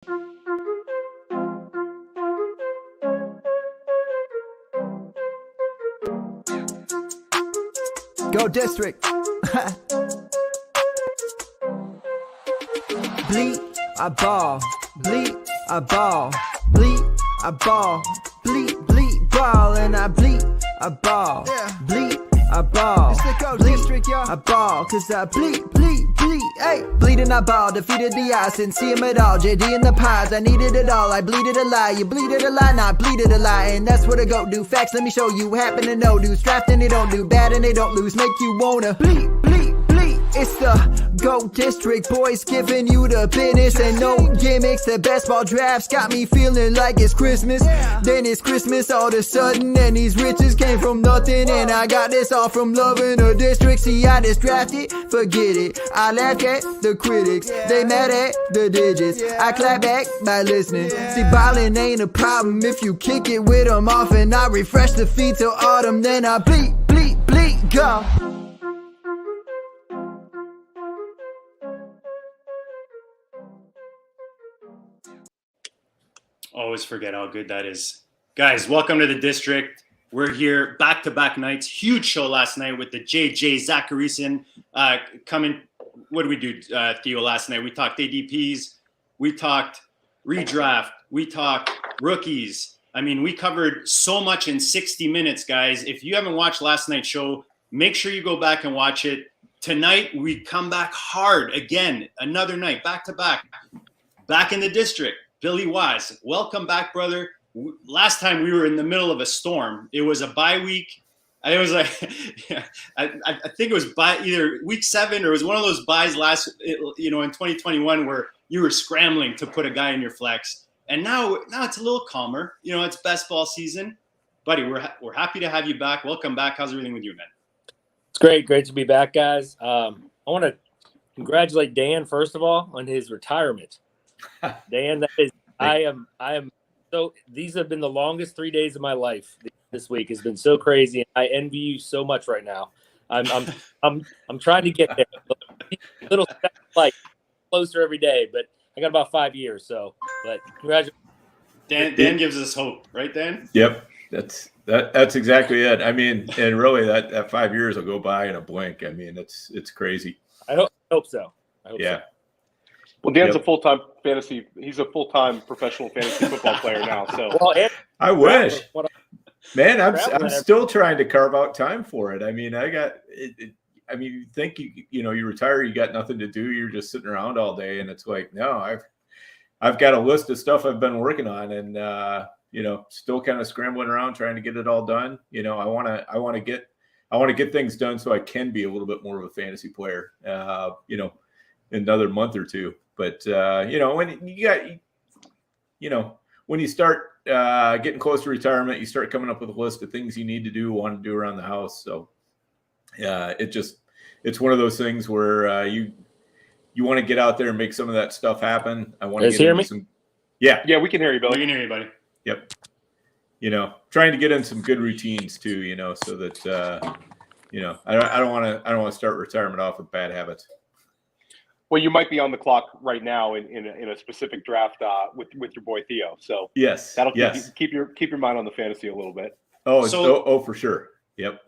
Go district. Bleed, I ball. Bleed, I ball. Bleed, I ball. Bleed, ball. And I bleed, I ball. Bleed, I ball. It's the Go district, y'all. I ball, cause I bleed. Hey, bleeding, I ball. Defeated the odds, didn't see him at all. JD in the pods, I needed it all. I bleeded a lie. You bleeded a lie, not bleeded a lie. And that's what I go do. Facts, let me show you. Happen to know dudes. Draft and they don't do bad and they don't lose. Make you wanna bleed. It's the Go District, boys giving you the business and no gimmicks. The best ball drafts got me feeling like it's Christmas. Then it's Christmas all of a sudden and these riches came from nothing. And I got this all from loving a district. See, I just drafted, forget it. I laugh at the critics, they mad at the digits. I clap back by listening. See, BALLiN ain't a problem if you kick it with them off. And I refresh the feed till autumn, then I bleed, go. Always forget how good that is. Guys, welcome to the district. We're here back-to-back nights. Huge show last night with the JJ Zacharyson coming. What did we do, Theo, last night? We talked ADPs. We talked redraft. We talked rookies. I mean, we covered so much in 60 minutes, guys. If you haven't watched last night's show, make sure you go back and watch it. Tonight, we come back hard again. Another night, back-to-back. Back in the district. Billy Wise, welcome back, brother. Last time we were in the middle of a storm. It was a bye week. It was like, I think it was by either week 7 or it was one of those buys in 2021 where you were scrambling to put a guy in your flex. And now it's a little calmer. It's best ball season. Buddy, we're happy to have you back. Welcome back. How's everything with you, man? It's great to be back, guys. I want to congratulate Dan, first of all, on his retirement. Dan, I am so, these have been the longest 3 days of my life. This week has been so crazy. I envy you so much right now. I'm trying to get there. A little step, like closer every day, but I got about 5 years. So, but congratulations. Dan gives us hope, right, Dan? Yep, that's exactly it. I mean, and really that 5 years will go by in a blink. I mean, it's crazy. I hope so. Yeah. Well, Dan's a full-time fantasy. He's a full-time professional fantasy football player now. So, I wish, man. I'm still trying to carve out time for it. I mean, you think you retire, you got nothing to do. You're just sitting around all day, and it's like, no, I've got a list of stuff I've been working on, and still kind of scrambling around trying to get it all done. I want to get things done so I can be a little bit more of a fantasy player. In another month or two. But when you start getting close to retirement, you start coming up with a list of things you need to do, want to do around the house. So it's one of those things where you want to get out there and make some of that stuff happen. I want to get into some. Yeah, we can hear you, Billy. We can hear you, buddy. Yep. Trying to get in some good routines too. So that I don't want to start retirement off with bad habits. Well, you might be on the clock right now in a specific draft with your boy Theo. So yes, that'll keep your mind on the fantasy a little bit. Oh, for sure. Yep.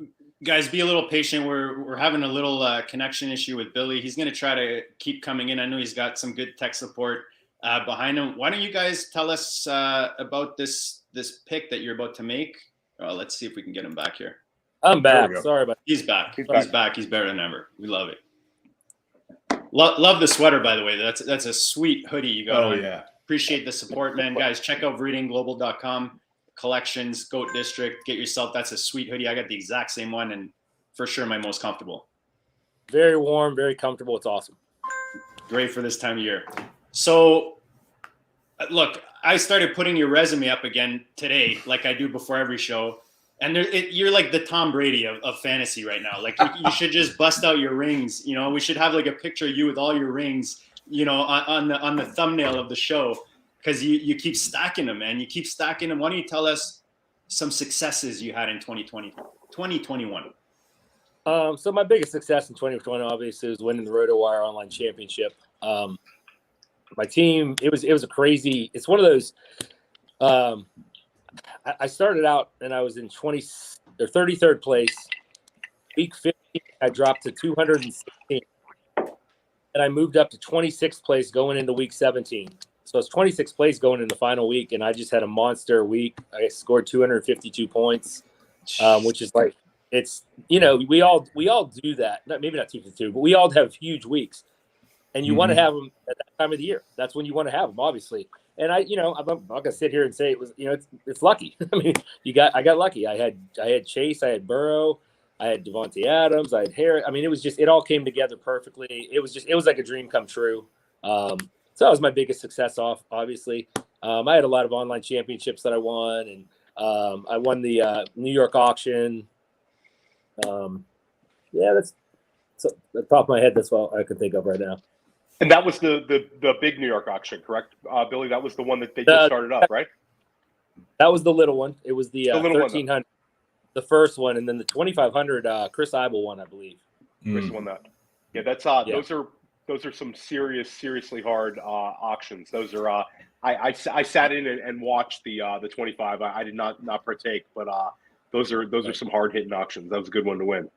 Guys, be a little patient. We're having a little connection issue with Billy. He's going to try to keep coming in. I know he's got some good tech support behind him. Why don't you guys tell us about this pick that you're about to make? Let's see if we can get him back here. I'm back. Sorry about that. He's back. He's back. He's better than ever. We love it. Love the sweater, by the way. That's a sweet hoodie you got on. Yeah. Appreciate the support, man. Guys, check out breedingglobal.com. Collections, Goat District. Get yourself. That's a sweet hoodie. I got the exact same one, and for sure my most comfortable. Very warm, very comfortable. It's awesome. Great for this time of year. So, look, I started putting your resume up again today, like I do before every show. And you're like the Tom Brady of fantasy right now. Like you should just bust out your rings. We should have like a picture of you with all your rings, on the thumbnail of the show, because you keep stacking them, man. You keep stacking them. Why don't you tell us some successes you had in 2021? So my biggest success in 2020, obviously, was winning the RotoWire Online Championship. my team, it was a crazy. It's one of those. I started out and I was in 33rd place. Week 15, I dropped to 216, and I moved up to 26th place going into week 17. So it's 26th place going in the final week, and I just had a monster week. I scored 252 points, which is like, it's, we all do that. Maybe not 252, but we all have huge weeks, and you want to have them at that time of the year. That's when you want to have them, obviously. And I'm not gonna sit here and say it was, it's lucky. I mean, I got lucky. I had Chase, I had Burrow, I had Devontae Adams, I had Harris. I mean, it all came together perfectly. It was like a dream come true. So that was my biggest success obviously. I had a lot of online championships that I won, and I won the New York auction. That's at the top of my head. That's all I can think of right now. And that was the big New York auction, correct, Billy? That was the one that they just started up, right? That was the little one. It was the 1300, the first one, and then the 2500. Chris Eibel won, I believe. Chris won that. Yeah, that's those are some seriously hard auctions. Those are I sat in and watched the 25. I did not partake, but those are some hard hitting auctions. That was a good one to win.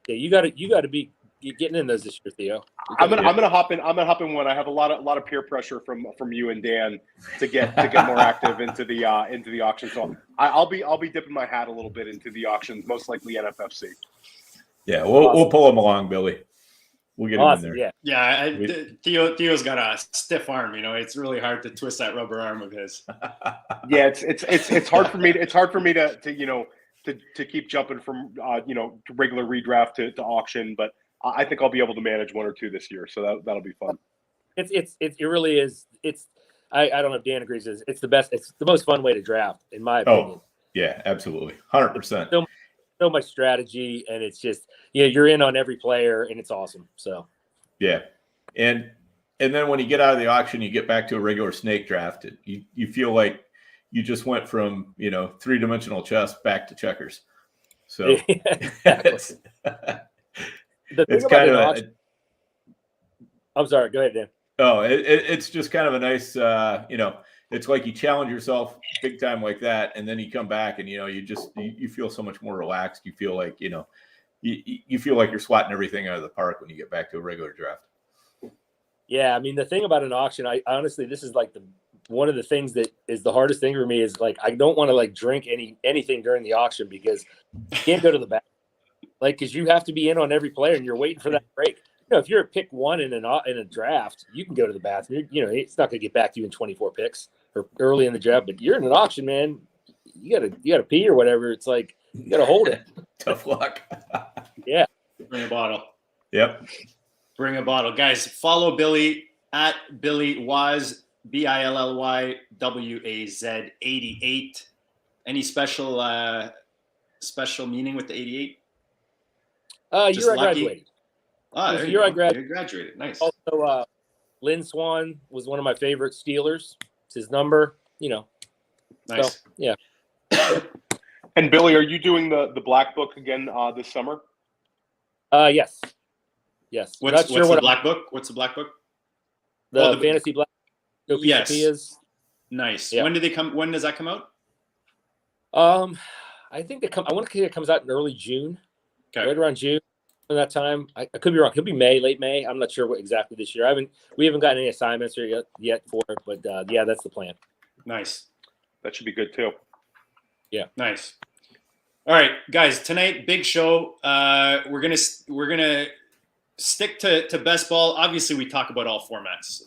Yeah, you got to be getting in those this year, Theo. I'm gonna hop in. I'm gonna hop in one. I have a lot of peer pressure from you and Dan to get more active into the auction. So I'll be dipping my hat a little bit into the auctions, most likely NFFC. Yeah, we'll pull him along, Billy. We'll get him in there. Yeah. Theo's got a stiff arm. It's really hard to twist that rubber arm of his. Yeah, it's hard for me. It's hard for me to keep jumping from regular redraft to auction, but I think I'll be able to manage one or two this year, so that'll be fun. It really is. I don't know if Dan agrees. It's the best. It's the most fun way to draft, in my opinion. Oh yeah, absolutely, 100%. So much strategy, and it's just you're in on every player, and it's awesome. So yeah, and then when you get out of the auction, you get back to a regular snake draft. You feel like you just went from 3-dimensional chess back to checkers. So it's kind of I'm sorry. Go ahead, Dan. Oh, it's just kind of a nice, it's like you challenge yourself big time like that, and then you come back and you feel so much more relaxed. You feel like you feel like you're swatting everything out of the park when you get back to a regular draft. Yeah, I mean the thing about an auction, I honestly, this is like one of the things that is the hardest thing for me is like I don't want to like drink anything during the auction because you can't go to the bathroom. Like, because you have to be in on every player, and you're waiting for that break. If you're at pick one in a draft, you can go to the bathroom. It's not going to get back to you in 24 picks or early in the draft. But you're in an auction, man. You gotta pee or whatever. It's like you gotta hold it. Tough luck. Yeah. Bring a bottle. Yep. Bring a bottle, guys. Follow Billy at Billy Waz, BILLYWAZ 88. Any special meaning with the 88? Year I graduated. The year I graduated. Nice. Also, Lynn Swann was one of my favorite Steelers. It's his number, Nice. So, yeah. And Billy, are you doing the black book again this summer? Yes. What's the black book? What's the black book? The fantasy black book. Yes. Is. Nice. Yeah. When does that come out? I think I want to say it comes out in early June. Okay. Right around June. At that time, I could be wrong. It could be May, late May. I'm not sure what exactly this year. We haven't gotten any assignments yet for it, but yeah, that's the plan. Nice. That should be good too. Yeah. Nice. All right, guys. Tonight, big show. We're gonna stick to best ball. Obviously, we talk about all formats.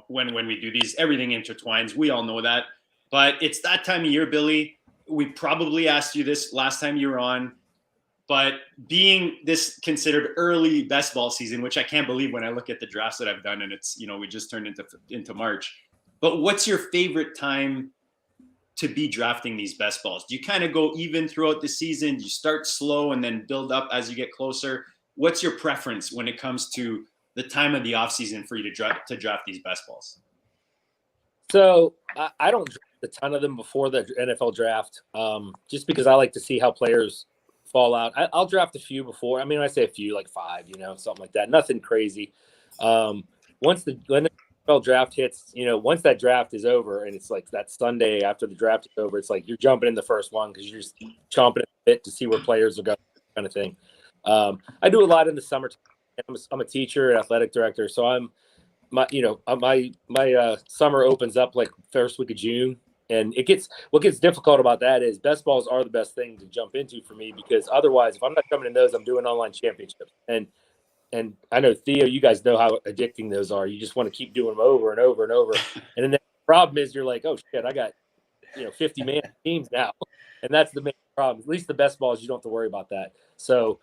When we do these, everything intertwines. We all know that, but it's that time of year, Billy. We probably asked you this last time you were on. But being this considered early best ball season, which I can't believe when I look at the drafts that I've done, and it's we just turned into March. But what's your favorite time to be drafting these best balls? Do you kind of go even throughout the season? Do you start slow and then build up as you get closer? What's your preference when it comes to the time of the offseason for you to draft these best balls? So I don't draft a ton of them before the NFL draft, just because I like to see how players fall out. I'll draft a few before. I mean, I say a few, like 5, something like that. Nothing crazy. Once the NFL NFL draft hits, once that draft is over and it's like that Sunday after the draft is over, it's like you're jumping in the first one because you're just chomping at the bit to see where players are going, kind of thing. I do a lot in the summer. I'm a teacher and athletic director, so my summer opens up like first week of June, and what gets difficult about that is best balls are the best thing to jump into for me, because otherwise, if I'm not coming in those, I'm doing online championships. And I know, Theo, you guys know how addicting those are. You just want to keep doing them over and over and over. And then the problem is you're like, oh shit, I got 50-man teams now, and that's the main problem. At least the best balls, you don't have to worry about that. So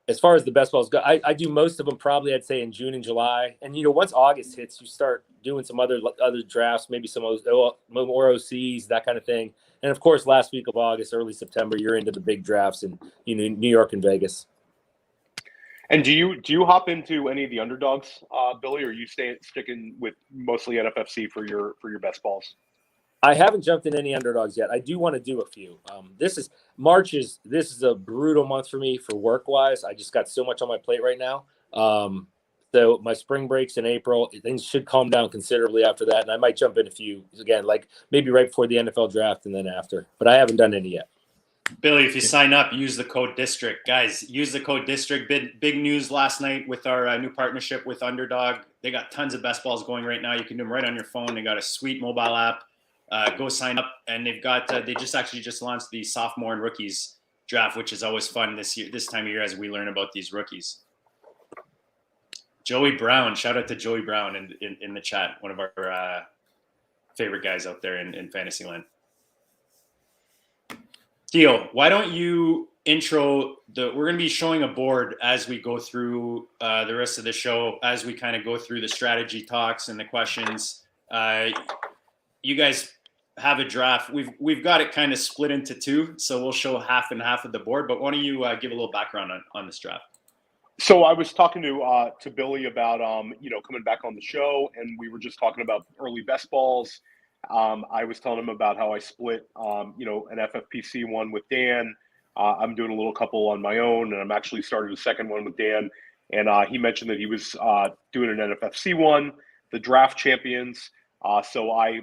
as far as the best balls go, I do most of them probably, I'd say, in June and July. And once August hits, you start doing some other drafts, maybe some more OCs, that kind of thing. And of course, last week of August, early September, you're into the big drafts in New York and Vegas. And do you hop into any of the underdogs, Billy, or are you sticking with mostly NFFC for your best balls? I haven't jumped in any underdogs yet. I do want to do a few. This is a brutal month for me for work wise. I just got so much on my plate right now. So my spring breaks in April. Things should calm down considerably after that, and I might jump in a few again, like maybe right before the NFL draft and then after. But I haven't done any yet. Billy, if you sign up, use the code DISTRICT. Guys, use the code DISTRICT. Big news last night with our new partnership with Underdog. They got tons of best balls going right now. You can do them right on your phone. They got a sweet mobile app. Go sign up. And they've got they just launched the sophomore and rookies draft, which is always fun this time of year as we learn about these rookies. Joey Brown, shout out to Joey Brown in the chat, one of our favorite guys out there in Fantasyland. Theo, why don't you intro we're going to be showing a board as we go through the rest of the show, as we kind of go through the strategy talks and the questions. You guys have a draft. We've got it kind of split into two, so we'll show half and half of the board, but why don't you give a little background on this draft? So I was talking to Billy about coming back on the show, and we were just talking about early best balls. I was telling him about how I split, an FFPC one with Dan. I'm doing a little couple on my own, and I'm actually starting a second one with Dan. And he mentioned that he was doing an NFFC one, the draft champions. So I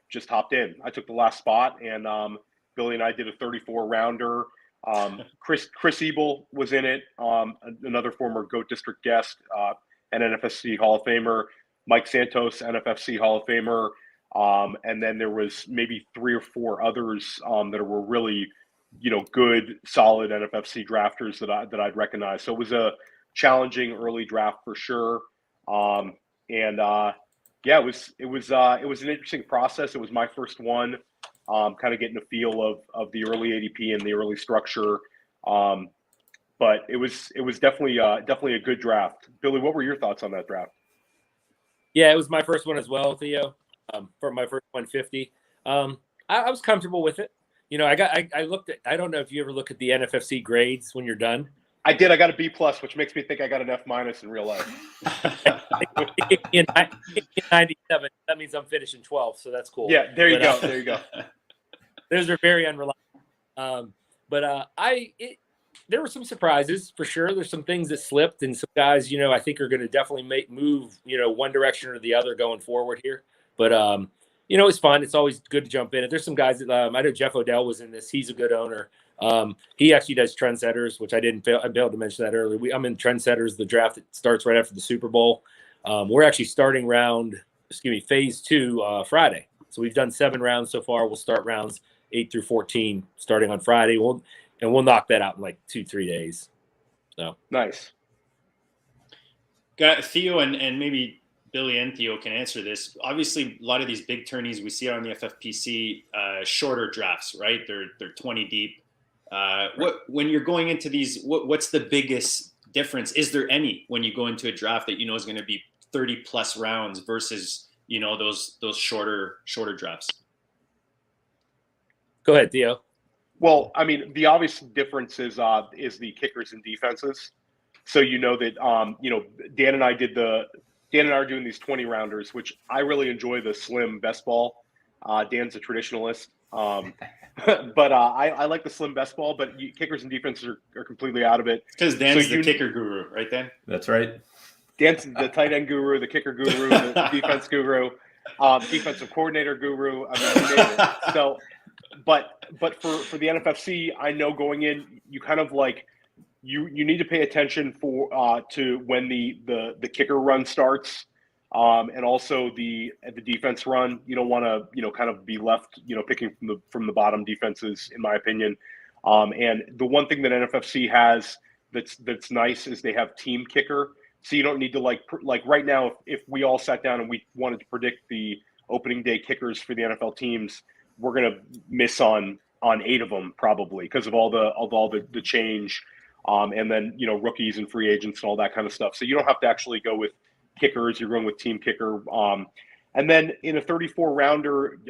just hopped in. I took the last spot, and Billy and I did a 34 rounder. Chris Ebel was in it, another former GOAT District guest, an NFFC Hall of Famer. Mike Santos, NFFC Hall of Famer. And then there was maybe 3 or 4 others that were really, good, solid NFFC drafters that I'd recognize. So it was a challenging early draft for sure. It was an interesting process. It was my first one, kind of getting a feel of the early ADP and the early structure. But it was definitely a good draft. Billy, what were your thoughts on that draft? Yeah, it was my first one as well, Theo. For my first 150. I was comfortable with it. I looked at, I don't know if you ever look at the NFFC grades when you're done. I did. I got a B+, which makes me think I got an F- in real life. in 97, that means I'm finishing 12th, so that's cool. Yeah, there you go. There you go. Those are very unreliable. There were some surprises for sure. There's some things that slipped, and some guys, I think are going to definitely move, one direction or the other going forward here. But, it's fun. It's always good to jump in. And there's some guys that I know Jeff Odell was in this. He's a good owner. He actually does Trendsetters, which I failed to mention that earlier. I'm in Trendsetters, the draft that starts right after the Super Bowl. We're actually starting phase 2 Friday. So we've done 7 rounds so far. We'll start rounds 8 through 14 starting on Friday. We'll knock that out in like 2-3 days. So nice. Got Theo and maybe Billy and Theo can answer this. Obviously, a lot of these big tourneys we see on the FFPC, shorter drafts, right? They're 20 deep. When you're going into these, what's the biggest difference? Is there any when you go into a draft that is going to be 30 plus rounds versus those shorter drafts? Go ahead, Theo. Well, I mean, the obvious difference is the kickers and defenses. So that Dan and I are doing these 20 rounders, which I really enjoy the slim best ball. Dan's a traditionalist. But I like the slim best ball, but kickers and defenses are completely out of it. Because Dan's the kicker guru, right, Dan? That's right. Dan's the tight end guru, the kicker guru, the defense guru, defensive coordinator guru. I mean, you name it. So, but for the NFFC, I know going in, you kind of like you need to pay attention to when the kicker run starts, and also the defense run. You don't want to kind of be left picking from the bottom defenses, in my opinion. And the one thing that NFFC has that's nice is they have team kicker. So you don't need to like right now, if we all sat down and we wanted to predict the opening day kickers for the NFL teams, we're going to miss on 8 of them probably because of all the change, and then rookies and free agents and all that kind of stuff. So you don't have to actually go with kickers; you're going with team kicker. And then in a 34 rounder,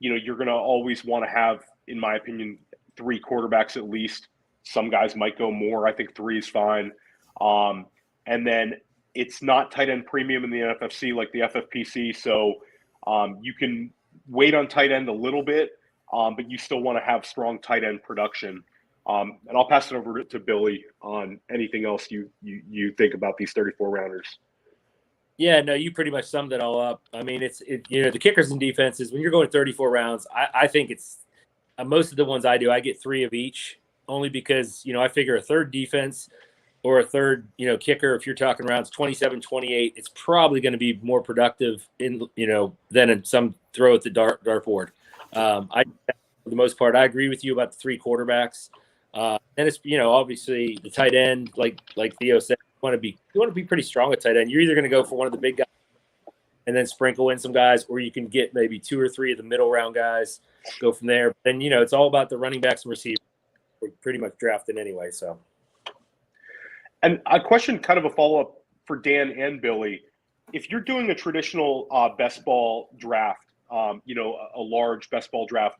you're going to always want to have, in my opinion, 3 quarterbacks at least. Some guys might go more. I think 3 is fine. And then it's not tight end premium in the NFFC like the FFPC. So you can wait on tight end a little bit, but you still want to have strong tight end production. And I'll pass it over to Billy on anything else you think about these 34 rounders. Yeah, no, you pretty much summed it all up. I mean, the kickers and defenses, when you're going 34 rounds, I think it's most of the ones I do, I get 3 of each, only because, I figure a third defense or a third, kicker, if you're talking rounds 27, 28, it's probably going to be more productive than in some throw at the dartboard. For the most part, I agree with you about the 3 quarterbacks. And it's, obviously the tight end, like Theo said, you want to be pretty strong at tight end. You're either going to go for one of the big guys and then sprinkle in some guys, or you can get maybe 2 or 3 of the middle round guys, go from there. But then, it's all about the running backs and receivers. We're pretty much drafted anyway, so. And a question, kind of a follow-up for Dan and Billy. If you're doing a traditional best ball draft, a large best ball draft,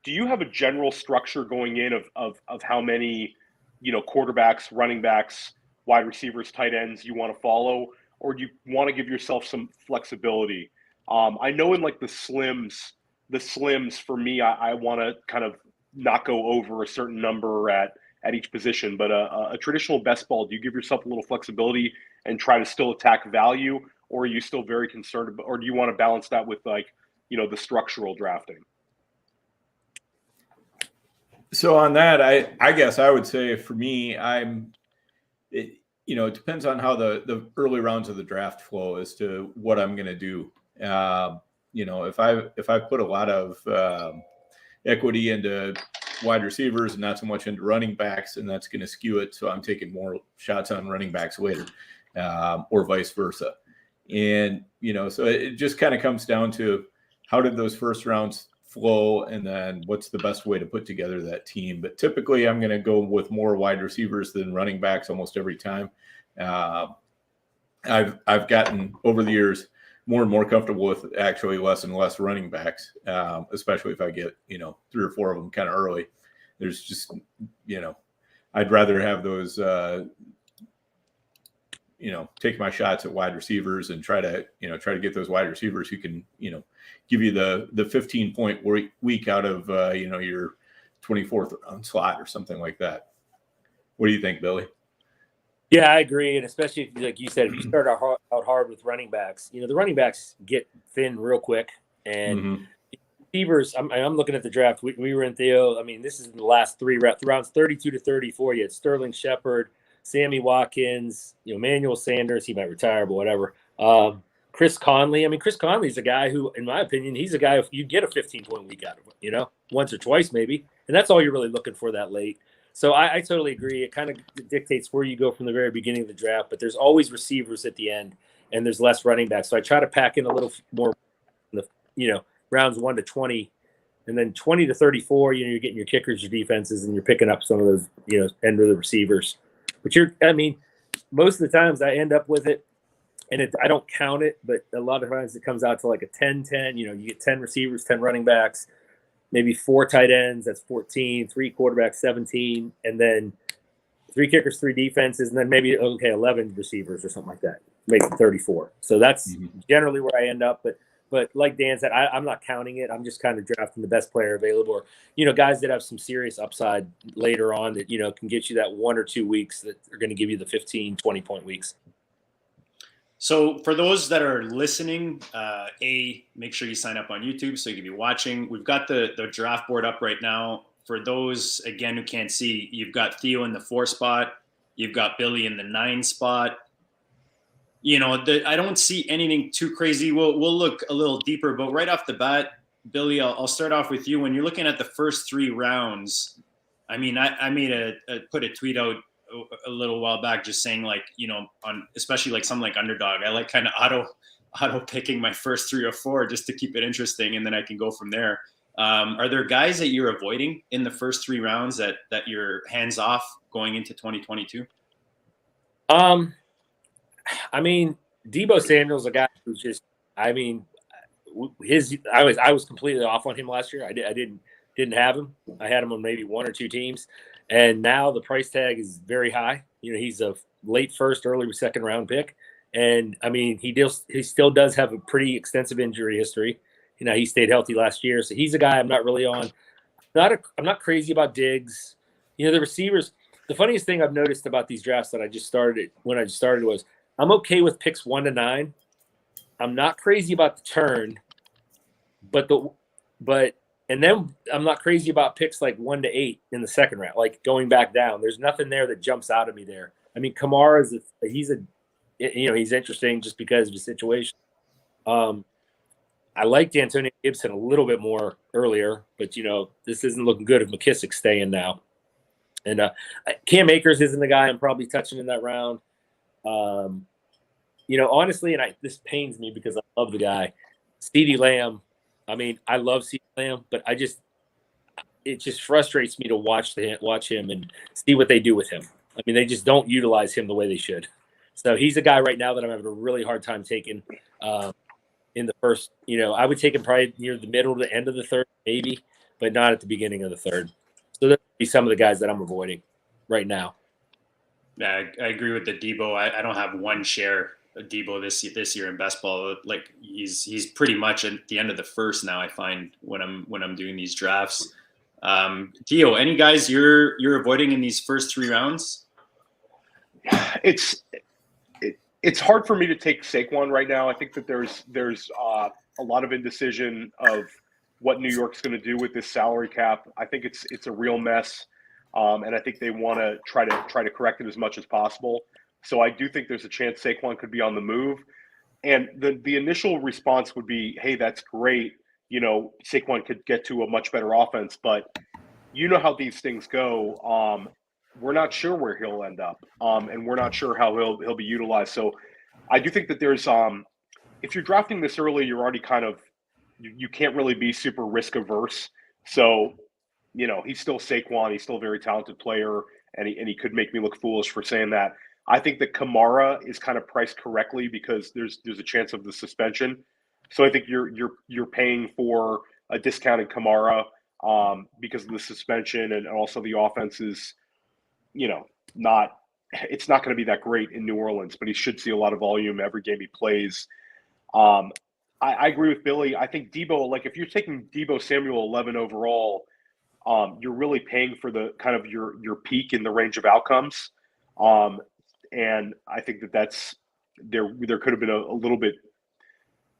do you have a general structure going in of how many, quarterbacks, running backs, wide receivers, tight ends you want to follow, or do you want to give yourself some flexibility? I know in like the slims for me, I want to kind of not go over a certain number at each position, but a traditional best ball, do you give yourself a little flexibility and try to still attack value, or are you still very concerned about, or do you want to balance that with the structural drafting? So on that, I guess I would say for me, it depends on how the early rounds of the draft flow as to what I'm going to do. If I put a lot of equity into wide receivers and not so much into running backs, and that's going to skew it. So I'm taking more shots on running backs later, or vice versa. And, so it just kind of comes down to how did those first rounds flow, and then what's the best way to put together that team. But typically I'm going to go with more wide receivers than running backs almost every time. I've gotten over the years more and more comfortable with actually less and less running backs, especially if I get, 3 or 4 of them kind of early. There's just, I'd rather have those, take my shots at wide receivers and try to get those wide receivers who can, give you the 15-point week out of, your 24th round slot or something like that. What do you think, Billy? Yeah, I agree. And especially if, like you said, if you start out hard with running backs, the running backs get thin real quick. And receivers, I'm looking at the draft. We were in Theo. I mean, this is in the last 3 rounds, 32 to 34. You had Sterling Shepard, Sammy Watkins, Emmanuel Sanders. He might retire, but whatever. Chris Conley. I mean, Chris Conley's a guy who, in my opinion, he's a guy if you get a 15-point week out of him, once or twice maybe. And that's all you're really looking for that late. So I totally agree. It kind of dictates where you go from the very beginning of the draft, but there's always receivers at the end, and there's less running backs. So I try to pack in a little more, rounds 1 to 20, and then 20 to 34. You're getting your kickers, your defenses, and you're picking up some of those, end of the receivers. But most of the times I end up with it, and I don't count it, but a lot of times it comes out to like a 10-10. You get 10 receivers, 10 running backs. Maybe 4 tight ends, that's 14, 3 quarterbacks, 17, and then 3 kickers, 3 defenses, and then maybe, 11 receivers or something like that. Makes it 34. So that's generally where I end up. But like Dan said, I'm not counting it. I'm just kind of drafting the best player available, or, guys that have some serious upside later on that, can get you that 1 or 2 weeks that are going to give you the 15, 20-point weeks. So for those that are listening, make sure you sign up on YouTube so you can be watching. We've got the draft board up right now. For those, again, who can't see, you've got Theo in the 4 spot. You've got Billy in the 9 spot. I don't see anything too crazy. We'll look a little deeper, but right off the bat, Billy, I'll start off with you. When you're looking at the first 3 rounds, I mean, I made put a tweet out a little while back just saying, like, on especially like something like Underdog, I like kind of auto picking my first 3 or 4 just to keep it interesting, and then I can go from there. Are there guys that you're avoiding in the first 3 rounds that you're hands off going into 2022? I mean, Deebo Samuel's a guy who's just, I mean, I was completely off on him last year. I didn't have him. I had him on maybe 1 or 2 teams, and now the price tag is very high. He's a late first, early second round pick, and I mean, he still does have a pretty extensive injury history. He stayed healthy last year, so he's a guy I'm not really on. I'm not crazy about Diggs. The receivers. The funniest thing I've noticed about these drafts that I just started was I'm okay with picks 1 to 9. I'm not crazy about the turn, and then I'm not crazy about picks like 1 to 8 in the second round, like going back down. There's nothing there that jumps out at me there. I mean, Kamara he's interesting just because of the situation. I liked Antonio Gibson a little bit more earlier, but this isn't looking good if McKissick's staying now. And Cam Akers isn't the guy I'm probably touching in that round. Honestly, and this pains me because I love the guy, CeeDee Lamb. I mean, I love CeeDee Lamb, but it just frustrates me to watch him and see what they do with him. I mean, they just don't utilize him the way they should. So he's a guy right now that I'm having a really hard time taking in the first. I would take him probably near the middle to the end of the third, maybe, but not at the beginning of the third. So those would be some of the guys that I'm avoiding right now. Yeah, I agree with the Deebo. I don't have 1 share of Deebo this year in best ball. Like he's pretty much at the end of the first now. I find when I'm doing these drafts. Theo, any guys you're avoiding in these first 3 rounds? It's hard for me to take Saquon right now. I think that there's a lot of indecision of what New York's going to do with this salary cap. I think it's a real mess. And I think they want to try to correct it as much as possible. So I do think there's a chance Saquon could be on the move. And the initial response would be, hey, that's great. Saquon could get to a much better offense, but how these things go. We're not sure where he'll end up, and we're not sure how he'll be utilized. So I do think that there's if you're drafting this early, you're already kind of you can't really be super risk averse. So he's still Saquon. He's still a very talented player, and he could make me look foolish for saying that. I think that Kamara is kind of priced correctly because there's a chance of the suspension. So I think you're paying for a discounted Kamara because of the suspension, and also the offense is, it's not going to be that great in New Orleans, but he should see a lot of volume every game he plays. I agree with Billy. I think Deebo, like if you're taking Deebo Samuel 11 overall, you're really paying for the kind of your peak in the range of outcomes. And I think that's there could have been a little bit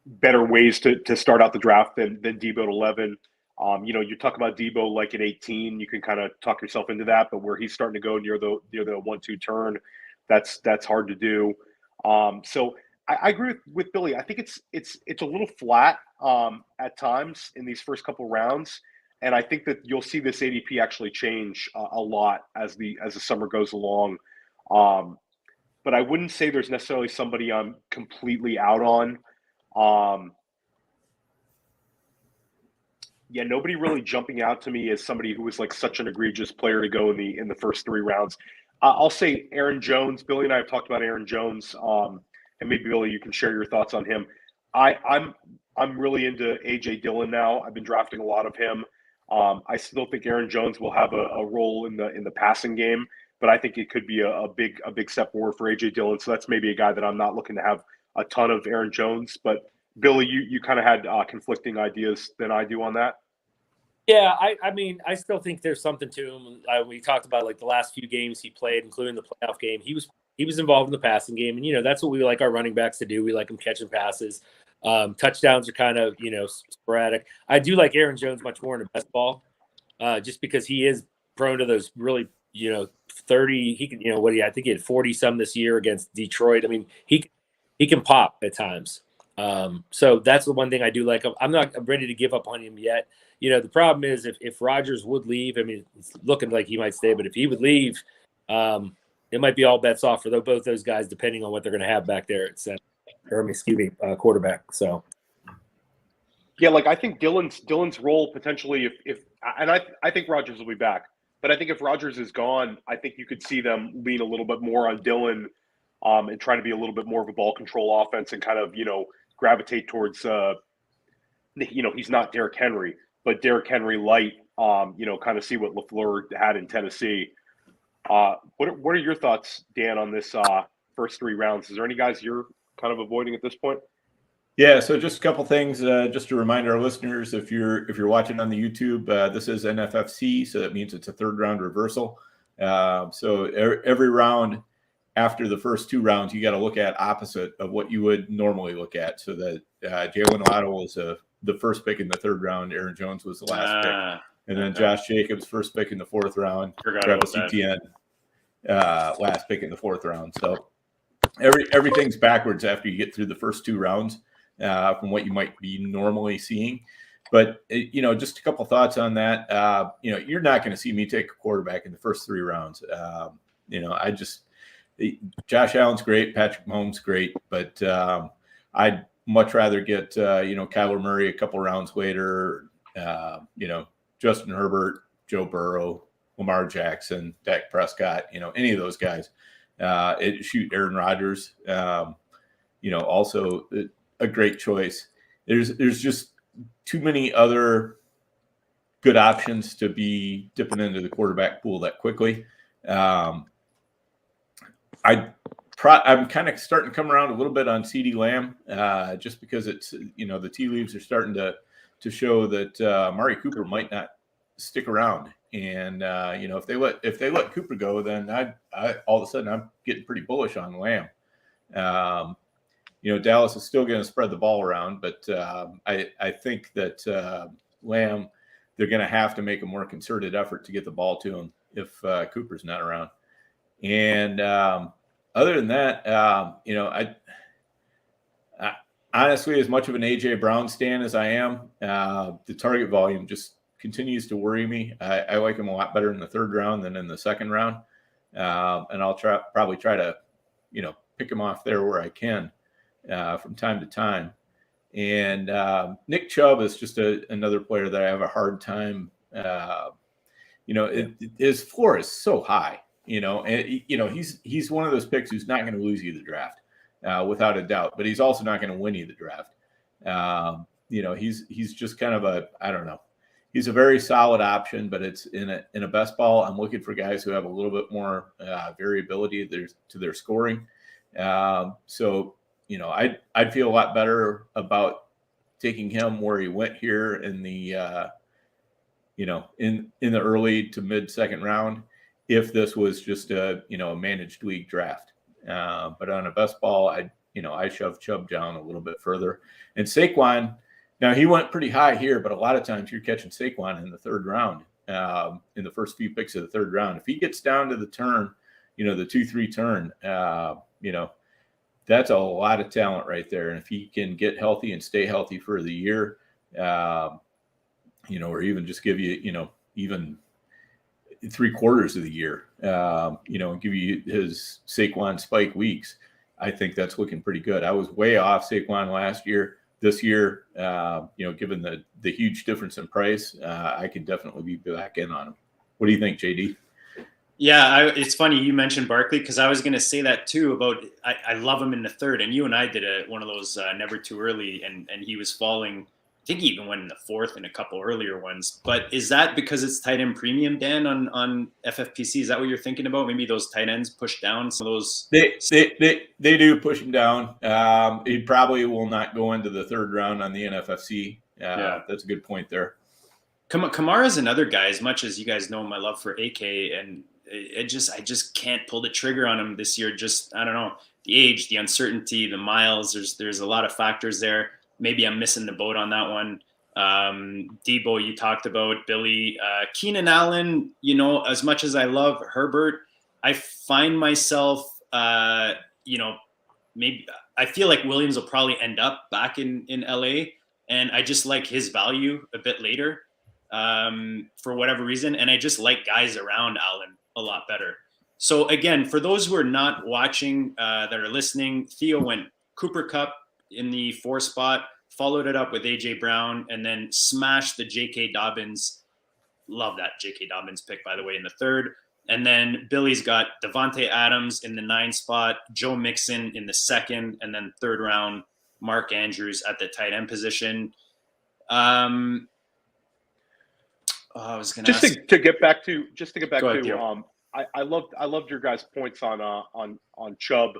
better ways to start out the draft than Deebo at 11. You talk about Deebo like at 18, you can kind of talk yourself into that, but where he's starting to go near the 1-2 turn, that's hard to do. So I agree with Billy. I think it's a little flat at times in these first couple rounds. And I think that you'll see this ADP actually change a lot as the summer goes along. But I wouldn't say there's necessarily somebody I'm completely out on. Nobody really jumping out to me as somebody who was like such an egregious player to go in the first 3 rounds. I'll say Aaron Jones. Billy and I have talked about Aaron Jones, and maybe Billy, you can share your thoughts on him. I'm really into AJ Dillon now. I've been drafting a lot of him. I still think Aaron Jones will have a role in the passing game, but I think it could be a big step forward for AJ Dillon. So that's maybe a guy that I'm not looking to have a ton of Aaron Jones. But Billy, you kind of had conflicting ideas than I do on that. Yeah, I mean, I still think there's something to him. We talked about like the last few games he played, including the playoff game. He was he was involved in the passing game. And, that's what we like our running backs to do. We like them catching passes. Touchdowns are kind of, sporadic. I do like Aaron Jones much more in the best ball, just because he is prone to those really, 30. He can, I think he had 40 some this year against Detroit. I mean, he can pop at times. So that's the one thing I do like. I'm not ready to give up on him yet. The problem is if Rodgers would leave, I mean, it's looking like he might stay, but if he would leave, it might be all bets off for both those guys, depending on what they're going to have back there at center, quarterback. So. Yeah, like I think Dylan's role potentially I think Rodgers will be back, but I think if Rodgers is gone, I think you could see them lean a little bit more on Dylan, and try to be a little bit more of a ball control offense and kind of gravitate towards he's not Derrick Henry, but Derrick Henry light, kind of see what LaFleur had in Tennessee. What are your thoughts, Dan, on this first 3 rounds? Is there any guys you're kind of avoiding at this point? Yeah, so just a couple things, just to remind our listeners, if you're watching on the YouTube, this is NFFC, so that means it's a 3rd round reversal. So every round after the first 2 rounds, you got to look at opposite of what you would normally look at. So that Jalen Waddle was the first pick in the 3rd round, Aaron Jones was the last pick, and then Josh Jacobs first pick in the 4th round, Travis Etienne last pick in the 4th round. So everything's backwards after you get through the first 2 rounds. From what you might be normally seeing. But, just a couple thoughts on that. You're not going to see me take a quarterback in the first 3 rounds. Josh Allen's great, Patrick Mahomes great, but I'd much rather get, Kyler Murray a couple rounds later, Justin Herbert, Joe Burrow, Lamar Jackson, Dak Prescott, any of those guys. Aaron Rodgers, also a great choice. There's just too many other good options to be dipping into the quarterback pool that quickly. I'm kind of starting to come around a little bit on CeeDee Lamb, just because it's the tea leaves are starting to show that Amari Cooper might not stick around, and if they let Cooper go, then I all of a sudden I'm getting pretty bullish on Lamb. Dallas is still going to spread the ball around, but I think that Lamb, they're going to have to make a more concerted effort to get the ball to him if Cooper's not around. And other than that, I honestly, as much of an A.J. Brown stan as I am, the target volume just continues to worry me. I like him a lot better in the 3rd round than in the 2nd round. And I'll probably try to, pick him off there where I can. From time to time. And Nick Chubb is just another player that I have a hard time. His floor is so high, and he's one of those picks who's not going to lose you the draft, without a doubt, but he's also not going to win you the draft. He's just kind of I don't know. He's a very solid option, but it's in a best ball. I'm looking for guys who have a little bit more variability to their scoring. I'd feel a lot better about taking him where he went here in the, in the early to mid 2nd round, if this was just a managed league draft. But on a best ball, I shove Chubb down a little bit further. And Saquon, now he went pretty high here, but a lot of times you're catching Saquon in the 3rd round, in the first few picks of the 3rd round. If he gets down to the turn, the 2-3 turn, that's a lot of talent right there. And if he can get healthy and stay healthy for the year, or even just give you, even 3/4 of the year, and give you his Saquon spike weeks, I think that's looking pretty good. I was way off Saquon last year. This year, given the huge difference in price, I can definitely be back in on him. What do you think, JD? Yeah, it's funny you mentioned Barkley, because I was going to say that too about I love him in the 3rd, and you and I did one of those never too early, and he was falling. I think he even went in the 4th in a couple earlier ones. But is that because it's tight end premium, Dan, on FFPC? Is that what you're thinking about? Maybe those tight ends push down some of those. They do push him down. He probably will not go into the 3rd round on the NFFC. Yeah, that's a good point there. Kamara's another guy. As much as you guys know my love for AK, and I just can't pull the trigger on him this year. Just, I don't know, the age, the uncertainty, the miles. There's a lot of factors there. Maybe I'm missing the boat on that one. Debo, you talked about Billy, Keenan Allen. You know, as much as I love Herbert, I find myself, maybe I feel like Williams will probably end up back in LA, and I just like his value a bit later for whatever reason. And I just like guys around Allen a lot better. So again, for those who are not watching, that are listening, Theo went Cooper Kupp in the 4 spot, followed it up with AJ Brown, and then smashed the J.K. Dobbins. Love that J.K. Dobbins pick, by the way, in the 3rd. And then Billy's got Devontae Adams in the 9 spot, Joe Mixon in the 2nd, and then 3rd round, Mark Andrews at the tight end position. I was going to ask. To get back to ahead, I loved your guys' points on Chubb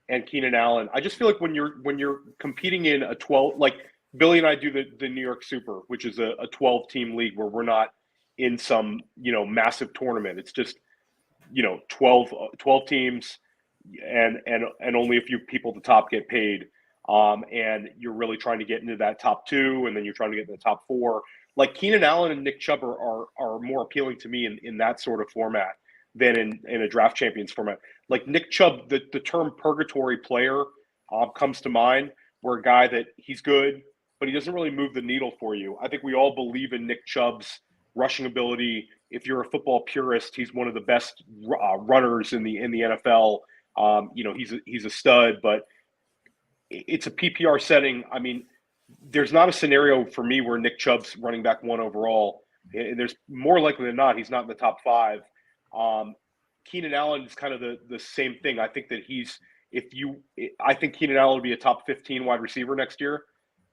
and Keenan Allen. I just feel like when you're competing in a 12, like Billy and I do the New York Super, which is a 12-team league where we're not in some massive tournament. It's just 12 teams and only a few people at the top get paid. And you're really trying to get into that top 2, and then you're trying to get in the top 4. Like Keenan Allen and Nick Chubb are more appealing to me in that sort of format than in a draft champions format. Like Nick Chubb, the term purgatory player comes to mind, where a guy that he's good, but he doesn't really move the needle for you. I think we all believe in Nick Chubb's rushing ability. If you're a football purist, he's one of the best runners in the NFL. He's a stud, but it's a PPR setting. I mean, there's not a scenario for me where Nick Chubb's running back 1 overall. And there's more likely than not, he's not in the top 5. Keenan Allen is kind of the same thing. I think that I think Keenan Allen will be a top 15 wide receiver next year,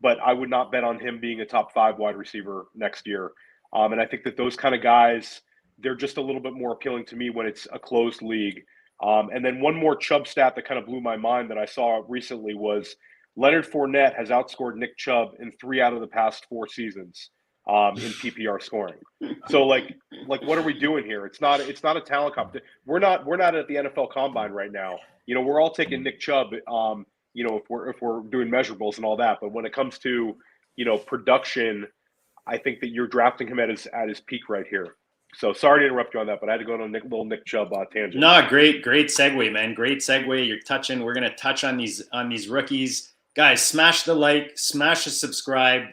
but I would not bet on him being a top 5 wide receiver next year. And I think that those kind of guys, they're just a little bit more appealing to me when it's a closed league. And then one more Chubb stat that kind of blew my mind that I saw recently was Leonard Fournette has outscored Nick Chubb in 3 out of the past 4 seasons in PPR scoring. So like what are we doing here? It's not a talent competition. We're not at the NFL Combine right now. We're all taking Nick Chubb. If we're doing measurables and all that, but when it comes to production, I think that you're drafting him at his peak right here. So sorry to interrupt you on that, but I had to go on a little Nick Chubb tangent. No, great segue, man. Great segue. We're going to touch on these rookies. Guys, smash the like, smash the subscribe.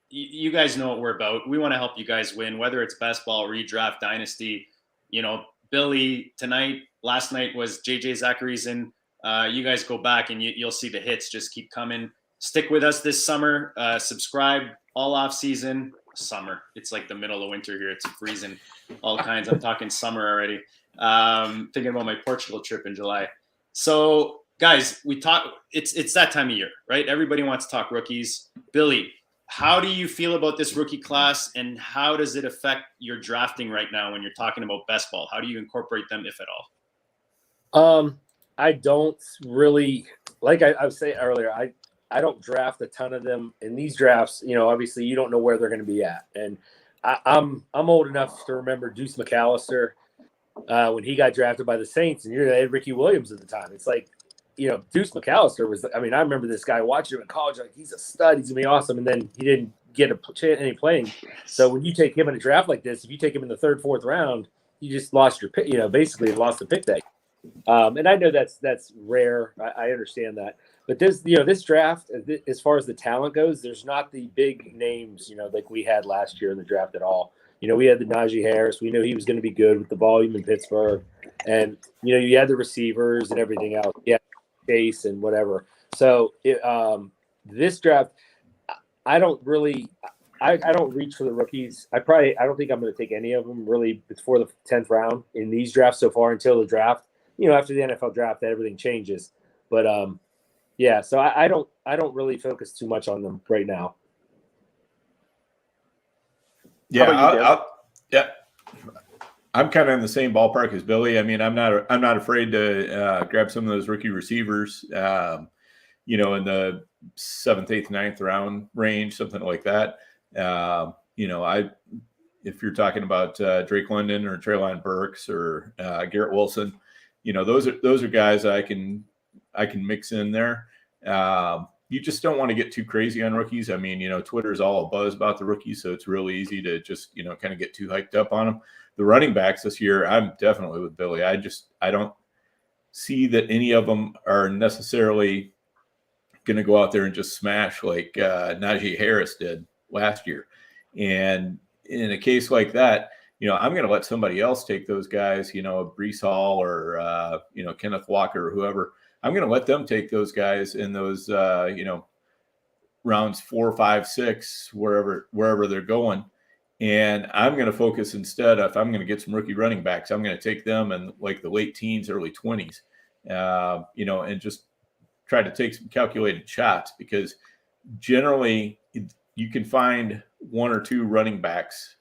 You guys know what we're about. We want to help you guys win, whether it's best ball, redraft, dynasty. Billy last night was JJ Zacharyson. You guys go back and you'll see the hits just keep coming. Stick with us this summer. Subscribe all off season. Summer. It's like the middle of winter here. It's freezing all kinds. I'm talking summer already. Thinking about my Portugal trip in July. So guys, it's that time of year, right? Everybody wants to talk rookies. Billy, how do you feel about this rookie class, and how does it affect your drafting right now when you're talking about best ball? How do you incorporate them, if at all? I don't really, like I was saying earlier, I don't draft a ton of them in these drafts. Obviously you don't know where they're going to be at. And I'm old enough to remember Deuce McAllister when he got drafted by the Saints, and they had Ricky Williams at the time. It's like, Deuce McAllister was, I remember this guy watching him in college, like he's a stud, he's going to be awesome. And then he didn't get any playing. So when you take him in a draft like this, if you take him in the 3rd, 4th round, you just lost your pick, basically lost the pick day. And I know that's rare. I understand that. But this draft, as far as the talent goes, there's not the big names, like we had last year in the draft at all. We had the Najee Harris. We knew he was going to be good with the volume in Pittsburgh. And, you had the receivers and everything else. Yeah, Chase and whatever. So this draft, I don't reach for the rookies. I don't think I'm going to take any of them really before the 10th round in these drafts so far until the draft. After the NFL draft, everything changes. But yeah, so I don't really focus too much on them right now. Yeah, I'm kind of in the same ballpark as Billy. I'm not afraid to grab some of those rookie receivers, in the 7th, 8th, 9th round range, something like that. if you're talking about Drake London or Treylon Burks or Garrett Wilson, those are guys I can mix in there. You just don't want to get too crazy on rookies. I mean, Twitter's all a buzz about the rookies, so it's really easy to just, kind of get too hyped up on them. The running backs this year, I'm definitely with Billy. I don't see that any of them are necessarily going to go out there and just smash like Najee Harris did last year. And in a case like that, I'm going to let somebody else take those guys, Breece Hall or, Kenneth Walker or whoever. I'm going to let them take those guys in those, rounds 4, 5, 6, wherever they're going. And I'm going to focus instead, if I'm going to get some rookie running backs, I'm going to take them in like the late teens, early 20s, and just try to take some calculated shots, because generally you can find 1 or 2 running backs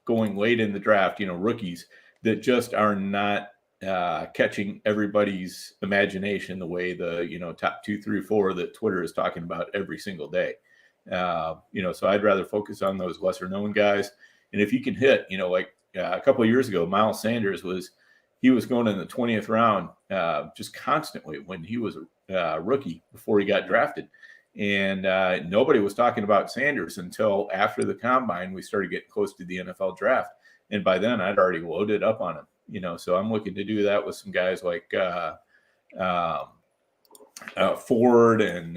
going late in the draft, rookies that just are not catching everybody's imagination the way the, top 2, 3, 4 that Twitter is talking about every single day. So I'd rather focus on those lesser known guys. And if you can hit, like a couple of years ago, Miles Sanders was going in the 20th round just constantly when he was a rookie before he got drafted. And nobody was talking about Sanders until after the combine. We started getting close to the NFL draft. And by then I'd already loaded up on him, so I'm looking to do that with some guys like Ford and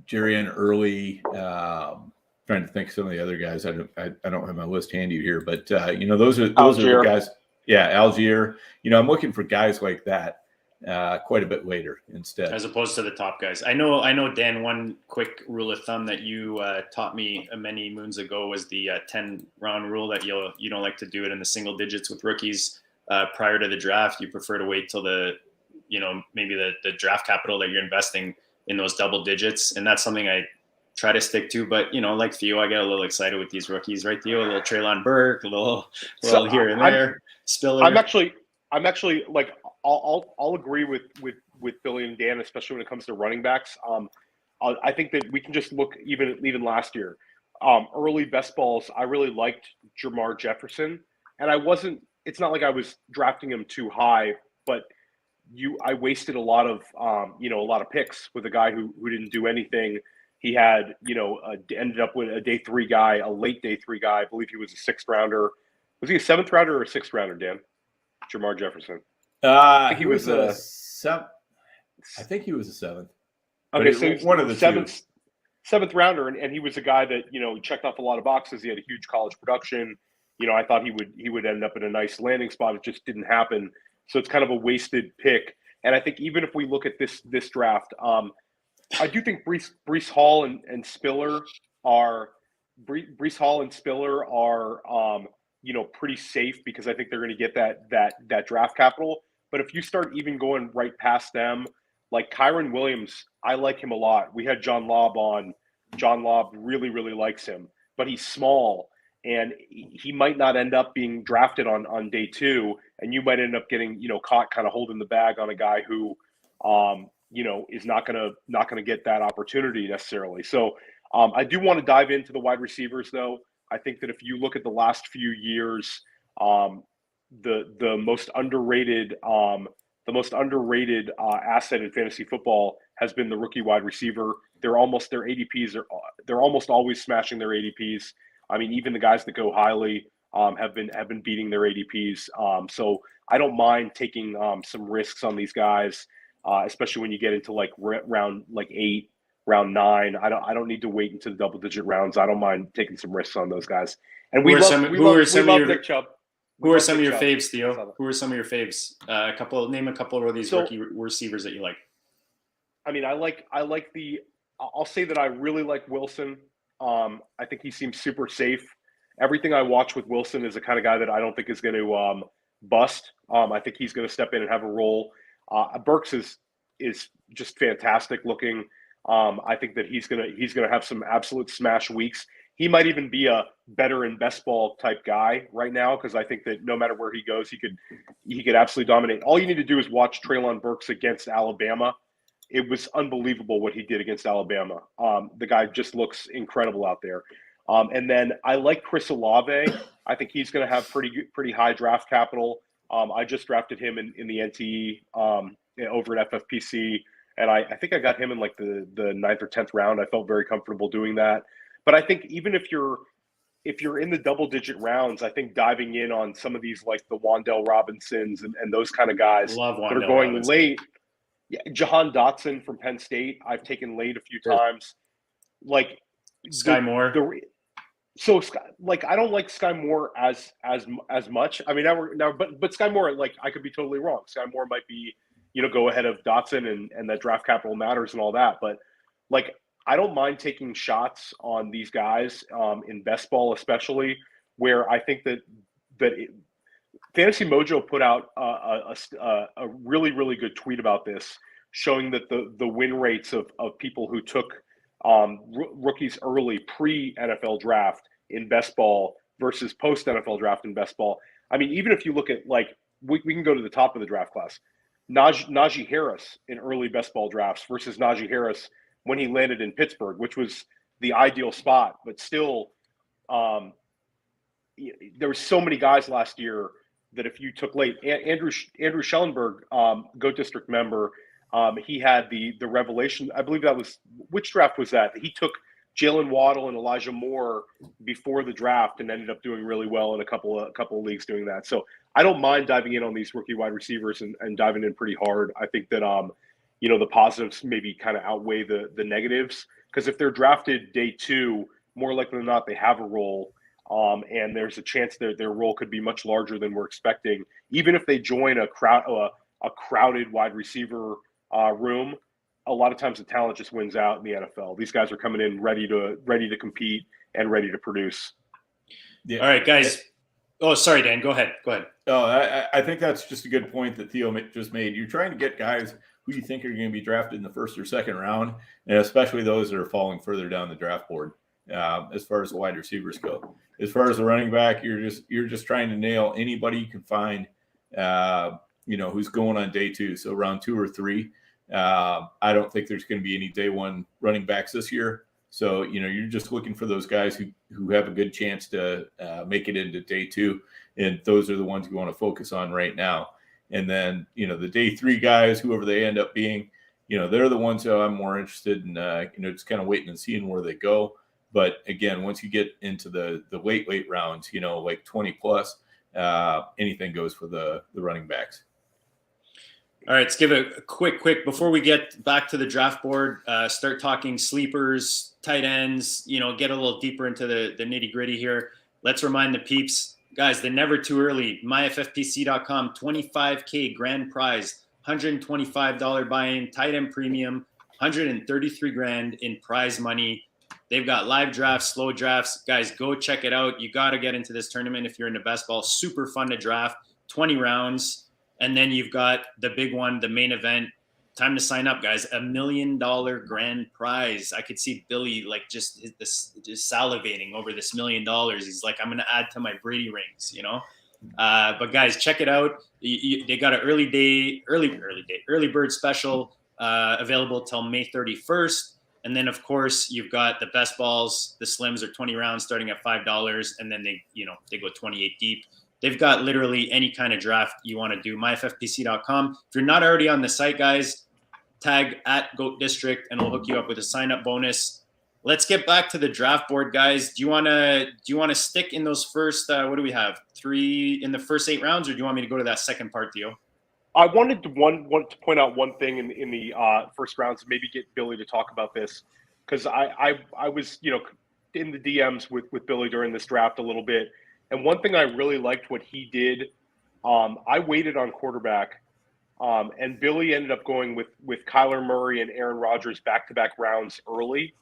Jerry Early. Trying to think of some of the other guys. I don't have my list handy here, but those are the guys. Yeah, Algier. I'm looking for guys like that quite a bit later instead, as opposed to the top guys. I know, Dan. One quick rule of thumb that you taught me many moons ago was the 10-round rule, that you don't like to do it in the single digits with rookies prior to the draft. You prefer to wait till maybe the draft capital that you're investing in those double digits, and that's something I try to stick to. But like Theo, I get a little excited with these rookies, right, Theo? A little Treylon Burke, a little here and there. Spiller. I'm actually like I'll agree with Billy and Dan, especially when it comes to running backs. I think that we can just look even last year. Early best balls, I really liked Jamar Jefferson, and it's not like I was drafting him too high, but I wasted a lot of picks with a guy who didn't do anything. He had, ended up with a day 3 guy, a late day 3 guy. I believe he was a 6th rounder. Was he a 7th rounder or a 6th rounder, Dan? Jamar Jefferson. I think he was a 7th. I think he was a 7th. Okay, so one of the 7th rounder, and he was a guy that checked off a lot of boxes. He had a huge college production. I thought he would end up in a nice landing spot. It just didn't happen. So it's kind of a wasted pick. And I think even if we look at this draft, I do think Breece Hall and Spiller are pretty safe, because I think they're going to get that draft capital. But if you start even going right past them, like Kyron Williams, I like him a lot. We had John Lobb on. John Lobb really, really likes him, but he's small, and he might not end up being drafted on day 2, and you might end up getting caught kind of holding the bag on a guy who is not gonna get that opportunity necessarily. So I do want to dive into the wide receivers, though. I think that if you look at the last few years, the most underrated asset in fantasy football has been the rookie wide receiver. Their ADPs they're almost always smashing their ADPs. I mean, even the guys that go highly have been beating their ADPs. So I don't mind taking some risks on these guys, especially when you get into like round 8. Round 9, I don't need to wait into the double-digit rounds. I don't mind taking some risks on those guys. And we love Nick Chubb. Who are some of your faves, Theo? Who are some of your faves? Name a couple of these rookie receivers that you like. I mean, I'll say that I really like Wilson. I think he seems super safe. Everything I watch with Wilson is the kind of guy that I don't think is going to bust. I think he's going to step in and have a role. Burks is just fantastic looking. I think that he's gonna have some absolute smash weeks. He might even be a better in best ball type guy right now, because I think that no matter where he goes, he could absolutely dominate. All you need to do is watch Treylon Burks against Alabama. It was unbelievable what he did against Alabama. The guy just looks incredible out there. And then I like Chris Olave. I think he's going to have pretty high draft capital. I just drafted him in the NTE over at FFPC, and I think I got him in like the 9th or 10th round. I felt very comfortable doing that. But I think even if you're in the double-digit rounds, I think diving in on some of these like the Wan'Dale Robinsons and those kind of guys that are going Robinson. late. Yeah, Jahan Dotson from Penn State, I've taken late a few times. Like Sky Moore. So, like, I don't like Sky Moore as much. I mean, but Sky Moore, like, I could be totally wrong. Sky Moore might be, go ahead of Dotson and that draft capital matters and all that. But, like, I don't mind taking shots on these guys in best ball, especially where I think that Fantasy Mojo put out a really, really good tweet about this, showing that the win rates of people who took rookies early pre-NFL draft in best ball versus post-NFL draft in best ball. I mean, even if you look at, like, we can go to the top of the draft class. Najee Harris in early best ball drafts versus Najee Harris when he landed in Pittsburgh, which was the ideal spot. But still, there were so many guys last year that if you took late, Andrew Schellenberg, GOAT District member, he had the revelation. I believe that was, which draft was that? He took Jalen Waddle and Elijah Moore before the draft and ended up doing really well in a couple of leagues doing that. So I don't mind diving in on these rookie wide receivers and diving in pretty hard. I think that the positives maybe kind of outweigh the negatives, because if they're drafted day 2, more likely than not they have a role, and there's a chance that their role could be much larger than we're expecting. Even if they join a crowded wide receiver room, a lot of times the talent just wins out in the NFL. These guys are coming in ready to compete and ready to produce. Yeah. All right, guys. Oh, sorry, Dan. Go ahead. Oh, I think that's just a good point that Theo just made. You're trying to get guys who you think are going to be drafted in the 1st or 2nd round, and especially those that are falling further down the draft board. As far as the wide receivers go, as far as the running back, you're just trying to nail anybody you can find. Who's going on day 2, so round 2 or 3. I don't think there's going to be any day 1 running backs this year. So, you're just looking for those guys who have a good chance to make it into day 2. And those are the ones you want to focus on right now. And then, the day 3 guys, whoever they end up being, they're the ones who I'm more interested in, just kind of waiting and seeing where they go. But again, once you get into the late rounds, like 20 plus, anything goes for the running backs. All right, let's give a quick before we get back to the draft board, start talking sleepers, tight ends, get a little deeper into the nitty gritty here. Let's remind the peeps, guys, the never too early, myffpc.com, $25K grand prize, $125 buy-in, tight end premium, $133,000 in prize money. They've got live drafts, slow drafts. Guys, go check it out. You got to get into this tournament if you're into best ball. Super fun to draft, 20 rounds. And then you've got the big one, the main event. Time to sign up, guys. $1 million grand prize. I could see Billy just salivating over this $1 million. He's like, I'm going to add to my Brady rings, But guys, check it out. They got an early bird special available till May 31st. And then, of course, you've got the best balls. The slims are 20 rounds starting at $5. And then they go 28 deep. They've got literally any kind of draft you want to do. myffpc.com. If you're not already on the site, guys, tag at GOAT District and we'll hook you up with a sign-up bonus. Let's get back to the draft board, guys. Do you want to stick in those first? What do we have? 3 in the first 8 rounds, or do you want me to go to that second part, Theo? I wanted to point out one thing in the first rounds, and maybe get Billy to talk about this, because I was in the DMs with Billy during this draft a little bit. And one thing I really liked what he did, I waited on quarterback, and Billy ended up going with Kyler Murray and Aaron Rodgers back-to-back rounds early.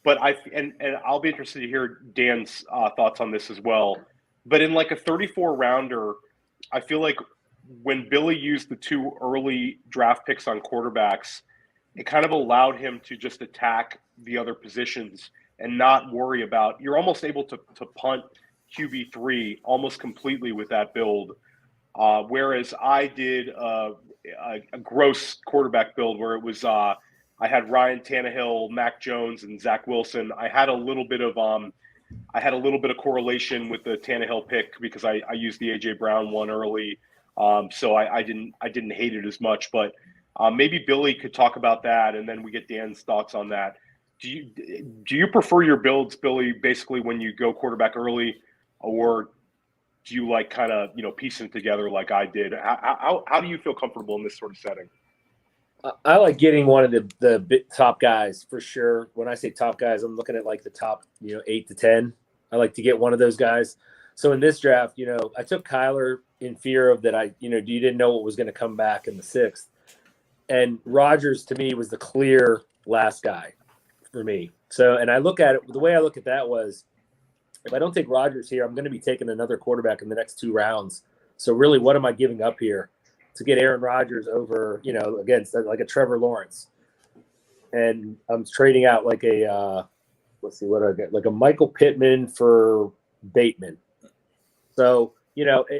But and I'll be interested to hear Dan's thoughts on this as well. But in like a 34-rounder, I feel like when Billy used the 2 early draft picks on quarterbacks, it kind of allowed him to just attack the other positions and not worry about – you're almost able to punt – QB3 almost completely with that build, whereas I did a gross quarterback build where it was I had Ryan Tannehill, Mac Jones, and Zach Wilson. I had a little bit of I had a little bit of correlation with the Tannehill pick because I used the AJ Brown one early, so I didn't hate it as much. But maybe Billy could talk about that, and then we get Dan's thoughts on that. Do you prefer your builds, Billy, basically when you go quarterback early, or do you like kind of piecing it together like I did? How do you feel comfortable in this sort of setting? I like getting one of the top guys for sure. When I say top guys, I'm looking at like the top 8 to 10. I like to get one of those guys. So in this draft, I took Kyler in fear of that. You didn't know what was going to come back in the 6th, and Rodgers to me was the clear last guy for me. So, and I look at it, the way I look at that was, if I don't take Rodgers here, I'm going to be taking another quarterback in the next 2 rounds. So really, what am I giving up here to get Aaron Rodgers over, against like a Trevor Lawrence? And I'm trading out like a, let's see what I get, like a Michael Pittman for Bateman. So,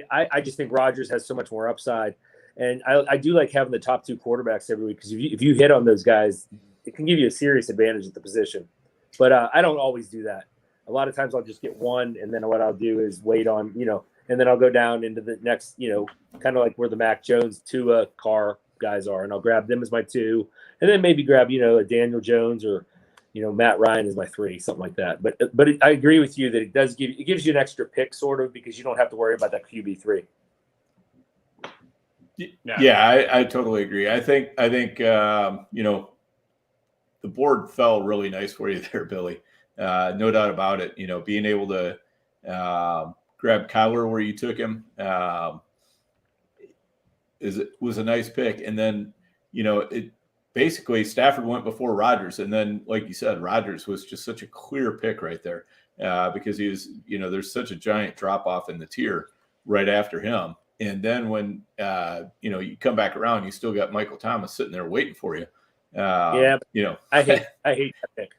I just think Rodgers has so much more upside. And I do like having the top 2 quarterbacks every week, because if you hit on those guys, it can give you a serious advantage at the position. But I don't always do that. A lot of times I'll just get one, and then what I'll do is wait on, and then I'll go down into the next, kind of like where the Mac Jones, Tua, Carr guys are, and I'll grab them as my 2, and then maybe grab, a Daniel Jones or, Matt Ryan as my 3, something like that. But I agree with you that it gives you an extra pick sort of, because you don't have to worry about that QB3. Yeah, I totally agree. I think the board fell really nice for you there, Billy. No doubt about it. Being able to grab Kyler where you took him was a nice pick. And then, it basically Stafford went before Rodgers. And then, like you said, Rodgers was just such a clear pick right there because he was, there's such a giant drop off in the tier right after him. And then when, you come back around, you still got Michael Thomas sitting there waiting for you. I hate that pick.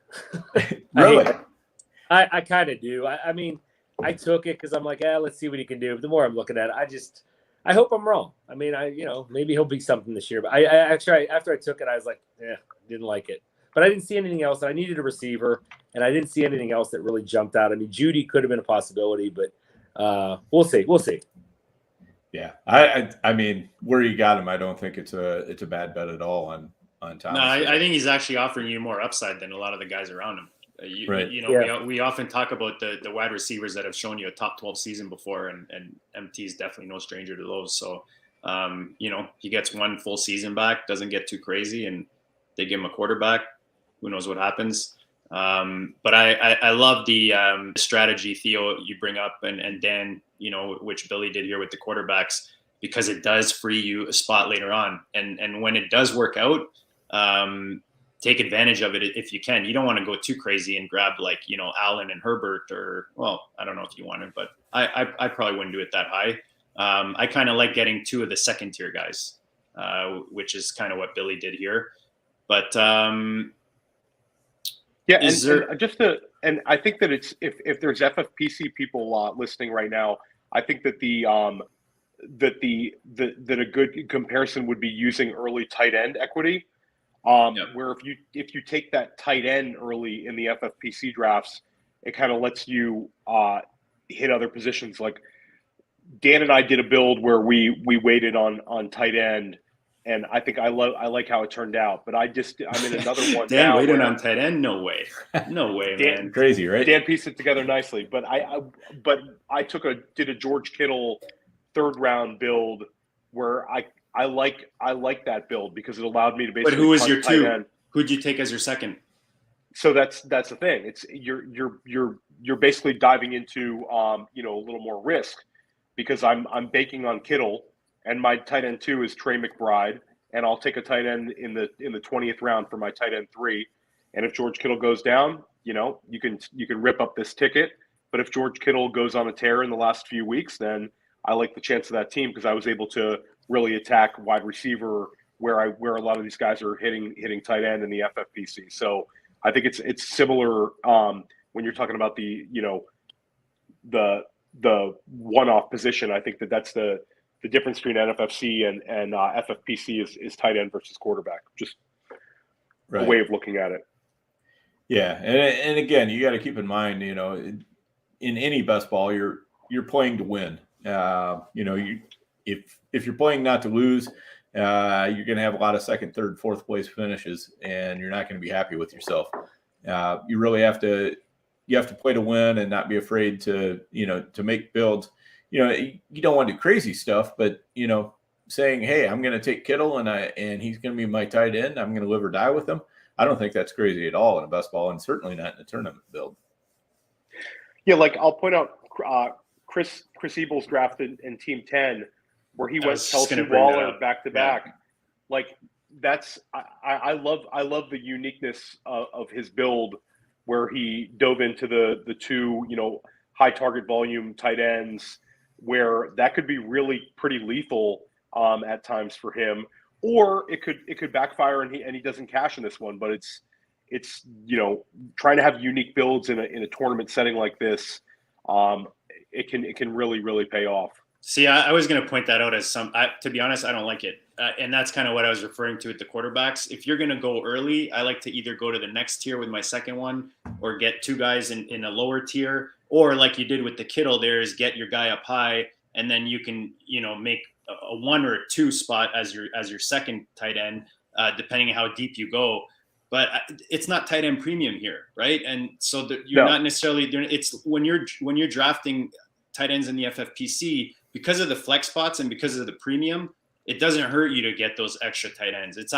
Really? I kind of do. I mean, I took it because I'm like, let's see what he can do. But the more I'm looking at it, I hope I'm wrong. I mean, maybe he'll be something this year. But I actually, after I took it, I was like, didn't like it. But I didn't see anything else. I needed a receiver, and I didn't see anything else that really jumped out. I mean, Judy could have been a possibility, but we'll see. We'll see. Yeah, I mean, where you got him, I don't think it's a bad bet at all on Thomas. No, I think he's actually offering you more upside than a lot of the guys around him. Right. We often talk about the wide receivers that have shown you a top 12 season before, and MT is definitely no stranger to those. So, he gets one full season back, doesn't get too crazy, and they give him a quarterback. Who knows what happens? But I love the strategy, Theo, you bring up, and Dan, which Billy did here with the quarterbacks, because it does free you a spot later on. And when it does work out, take advantage of it if you can. You don't want to go too crazy and grab Allen and Herbert, or, well, I don't know if you want to, but I probably wouldn't do it that high. I kind of like getting 2 of the second tier guys, which is kind of what Billy did here. But yeah, and I think that it's if there's FFPC people listening right now, I think that that a good comparison would be using early tight end equity. Where if you take that tight end early in the FFPC drafts, it kind of lets you hit other positions. Like Dan and I did a build where we waited on tight end, and I think I like how it turned out. But I'm in another one. Dan now waited on tight end? No way, man. Crazy, right? Dan pieced it together nicely, but I did a George Kittle 3rd round build where I like that build because it allowed me to basically. But who was your 2? End. Who'd you take as your second? So that's the thing. It's you're basically diving into a little more risk, because I'm banking on Kittle, and my tight end 2 is Trey McBride, and I'll take a tight end in the 20th round for my tight end 3. And if George Kittle goes down, you can rip up this ticket. But if George Kittle goes on a tear in the last few weeks, then I like the chance of that team, because I was able to really attack wide receiver where a lot of these guys are hitting tight end in the FFPC. So I think it's similar when you're talking about the one-off position. I think that's the difference between NFFC and FFPC is tight end versus quarterback. Just a way of looking at it. Yeah, and again, you got to keep in mind, in any best ball, you're playing to win. If you're playing not to lose, you're going to have a lot of second, third, fourth place finishes, and you're not going to be happy with yourself. You really have to play to win and not be afraid to make builds. You don't want to do crazy stuff, but saying, hey, I'm going to take Kittle and he's going to be my tight end. I'm going to live or die with him. I don't think that's crazy at all in a best ball, and certainly not in a tournament build. Yeah, like I'll point out Chris Ebel's draft in Team 10, where he went Kelsey Waller back to back. Like I love the uniqueness of his build, where he dove into the two high target volume tight ends, where that could be really pretty lethal at times for him, or it could backfire and he doesn't cash in this one. But it's trying to have unique builds in a tournament setting like this, it can really pay off. See, I was going to point that out as to be honest, I don't like it. And that's kind of what I was referring to with the quarterbacks. If you're going to go early, I like to either go to the next tier with my second one, or get two guys in a lower tier, or like you did with the Kittle there, is get your guy up high, and then you can, make a 1 or a 2 spot as your second tight end, depending on how deep you go. But it's not tight end premium here, right? And so you're not necessarily doing it's when you're drafting tight ends in the FFPC, because of the flex spots and because of the premium, it doesn't hurt you to get those extra tight ends. It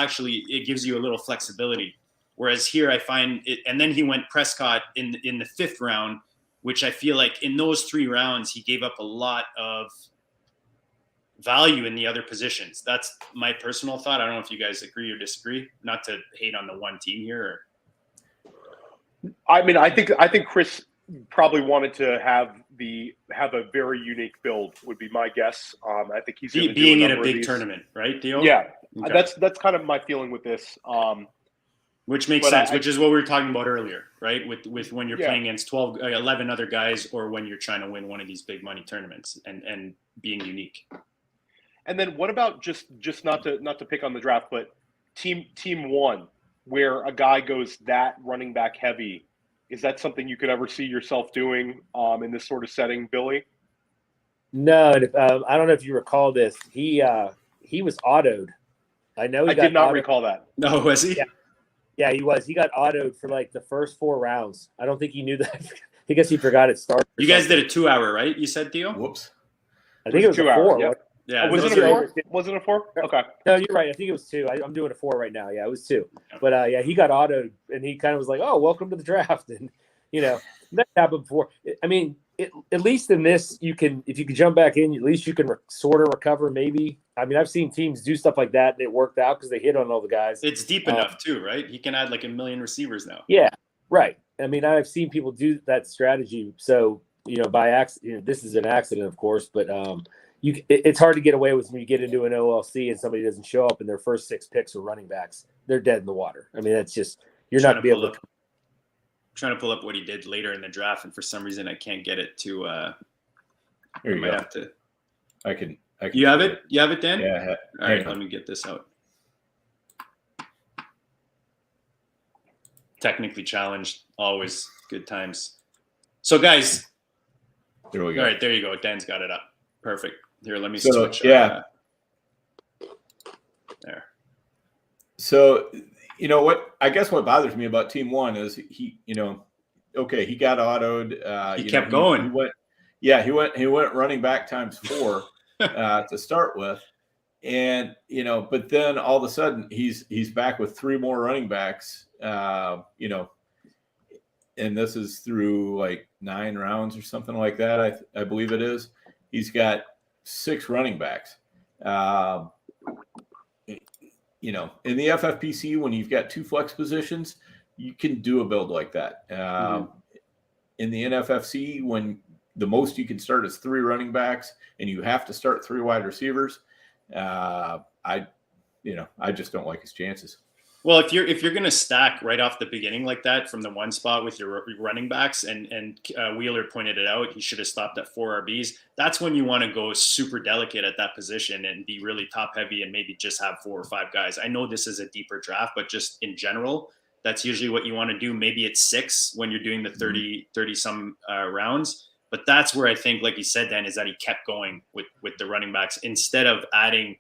gives you a little flexibility. Whereas here I find it, and then he went Prescott in the 5th round, which I feel like in those 3 rounds, he gave up a lot of value in the other positions. That's my personal thought. I don't know if you guys agree or disagree, not to hate on the one team here. I mean, I think Chris probably wanted to have a very unique build, would be my guess. I think he's being in a big tournament, right, Theo? Yeah, okay. That's kind of my feeling with this. Which makes sense, which is what we were talking about earlier, right? With when you're playing against 11 other guys, or when you're trying to win one of these big money tournaments and being unique. And then what about just not to pick on the draft, but team 1, where a guy goes that running back heavy? Is that something you could ever see yourself doing in this sort of setting, Billy? No, I don't know if you recall this. He was autoed. I know. I did not recall that. No, was he? Yeah, he was. He got autoed for like the first 4 rounds. I don't think he knew that. I guess he forgot it started. You guys did a 2-hour, right? You said, Theo? Whoops. I think it was 2 hours. Yep. Yeah. Was it a 4? Was it a 4? Okay. No, you're right. I think it was 2. I'm doing a 4 right now. Yeah, it was 2. But he got autoed, and he kind of was like, "Oh, welcome to the draft," and that happened before. I mean, at least in this, if you can jump back in, at least you can sort of recover. Maybe. I mean, I've seen teams do stuff like that, and it worked out because they hit on all the guys. It's deep enough too, right? He can add like 1 million receivers now. Yeah, right. I mean, I've seen people do that strategy. So by accident, this is an accident, of course, but it's hard to get away with when you get into an OLC and somebody doesn't show up and their first 6 picks are running backs. They're dead in the water. I mean, that's just you're not going to be able to. Trying to pull up what he did later in the draft, and for some reason I can't get it to. Here you go. Have to. I can. You have it? You have it, Dan? Yeah. All right, let me get this out. Technically challenged, always good times. So, guys. There we go. All right, there you go. Dan's got it up. Perfect. Here, let me switch. Yeah. There. So, what I guess what bothers me about Team 1 is he got autoed. He kept going. He went running back times 4 to start with, and but then all of a sudden he's back with 3 more running backs. And this is through like 9 rounds or something like that. I believe it is. He's got 6 running backs. In the FFPC, when you've got 2 flex positions, you can do a build like that. In the NFFC, when the most you can start is 3 running backs, and you have to start 3 wide receivers, I just don't like his chances. Well, if you're going to stack right off the beginning like that from the 1 spot with your running backs, and Wheeler pointed it out, he should have stopped at 4 RBs. That's when you want to go super delicate at that position and be really top heavy and maybe just have 4 or 5 guys. I know this is a deeper draft, but just in general, That's usually what you want to do. Maybe it's 6 when you're doing the 30 some rounds. But that's where I think, like you said, Dan, is that he kept going with the running backs instead of adding,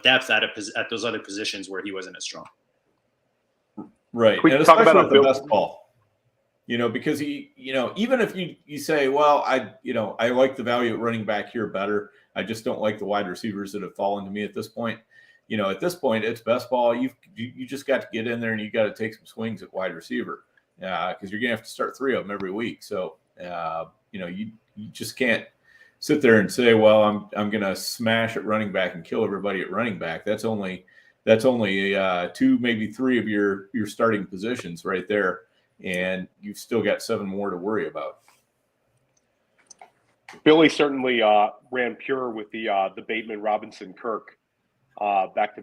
depth at those other positions where he wasn't as strong. Right. We And talk especially about with the best ball, because he, even if you say, well, I like the value at running back here better. I just don't like the wide receivers that have fallen to me at this point. At this point, it's best ball. You just got to get in there and you got to take some swings at wide receiver because you're going to have to start 3 of them every week. So, you just can't sit there and say, well, I'm going to smash at running back and kill everybody at running back. That's only 2, maybe 3 of your starting positions right there. And you've still got 7 more to worry about. Billy certainly ran pure with the Bateman, Robinson, Kirk back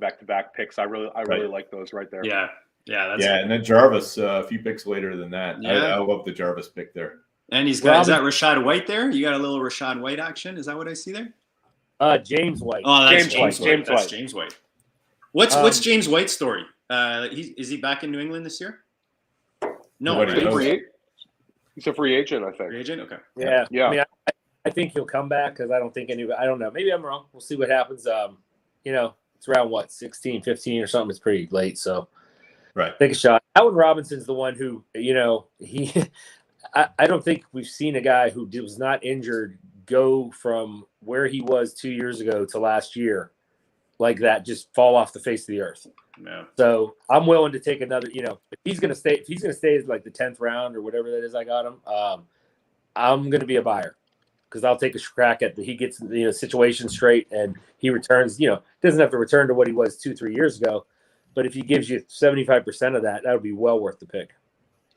picks. I really like those right there. Yeah. And then Jarvis a few picks later than that. Yeah. I love the Jarvis pick there. And he's got, is that Rashad White there? You got a little Rashad White action? Is that what I see there? James White. Oh, that's James White. That's James White. What's James White's story? Is he back in New England this year? No, right? He's a free agent, I think. Free agent? Okay. Yeah. Yeah. I mean, I think he'll come back because I don't think I don't know. Maybe I'm wrong. We'll see what happens. It's around 16, 15 or something. It's pretty late. So take a shot. Allen Robinson's the one who, I don't think we've seen a guy who was not injured go from where he was 2 years ago to last year like that, just fall off the face of the earth. No. So I'm willing to take another, if he's going to stay like the 10th round or whatever that is, I got him. I'm going to be a buyer because I'll take a crack at he gets situation straight and he returns, doesn't have to return to what he was 2-3 years ago. But if he gives you 75% of that, would be well worth the pick.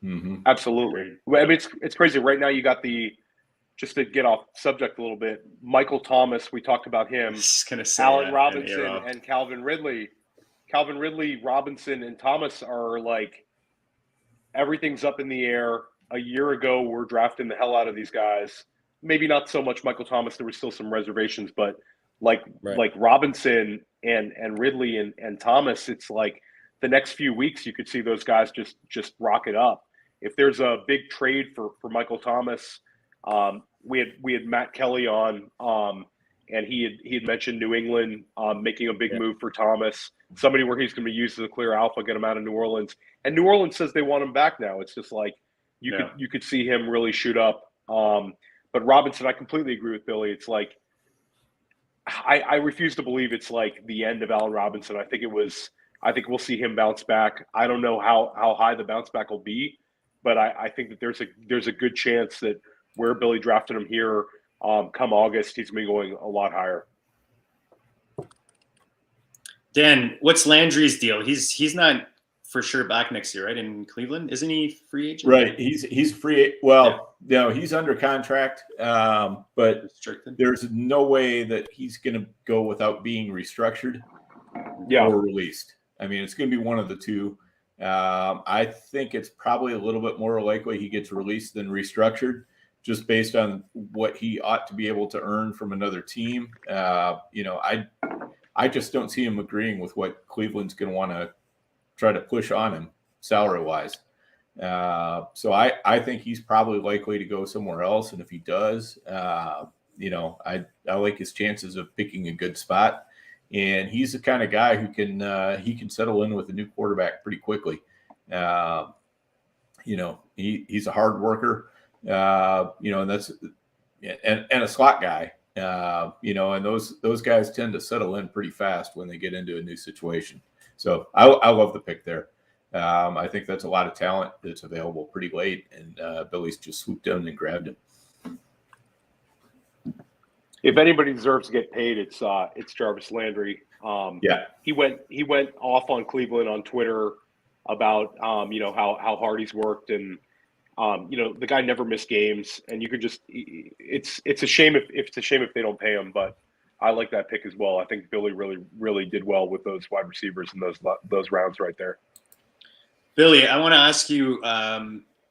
Mm-hmm. Absolutely. I mean, it's crazy. Right now you got just to get off subject a little bit, Michael Thomas, we talked about him, Allen Robinson and Calvin Ridley. Calvin Ridley, Robinson, and Thomas are like, everything's up in the air. A year ago, we're drafting the hell out of these guys. Maybe not so much Michael Thomas. There were still some reservations, but like Robinson and Ridley and Thomas, it's like the next few weeks you could see those guys just rock it up. If there's a big trade for Michael Thomas, we had Matt Kelly on, and he had mentioned New England making a big move for Thomas, somebody where he's going to be used as a clear alpha, get him out of New Orleans. And New Orleans says they want him back now. It's just like you could see him really shoot up. But Robinson, I completely agree with Billy. It's like I refuse to believe it's like the end of Allen Robinson. I think we'll see him bounce back. I don't know how high the bounce back will be, but I think that there's a good chance that where Billy drafted him here, come August, he's going to be going a lot higher. Dan, what's Landry's deal? He's not for sure back next year, right? In Cleveland, isn't he free agent? Right, he's free. Well, he's under contract, but there's no way that he's going to go without being restructured or released. I mean, it's going to be one of the two. I think it's probably a little bit more likely he gets released than restructured, just based on what he ought to be able to earn from another team. I just don't see him agreeing with what Cleveland's going to want to try to push on him salary-wise. So I think he's probably likely to go somewhere else. And if he does, I like his chances of picking a good spot. And he's the kind of guy who can settle in with a new quarterback pretty quickly. He's a hard worker. And that's and a slot guy, and those guys tend to settle in pretty fast when they get into a new situation. So I love the pick there. I think that's a lot of talent that's available pretty late, and Billy's just swooped in and grabbed him. If anybody deserves to get paid, it's Jarvis Landry. He went off on Cleveland on Twitter about how hard he's worked, and the guy never missed games, and you could just it's a shame if they don't pay him, but I like that pick as well. I think Billy really did well with those wide receivers and those rounds right there. Billy, I want to ask you,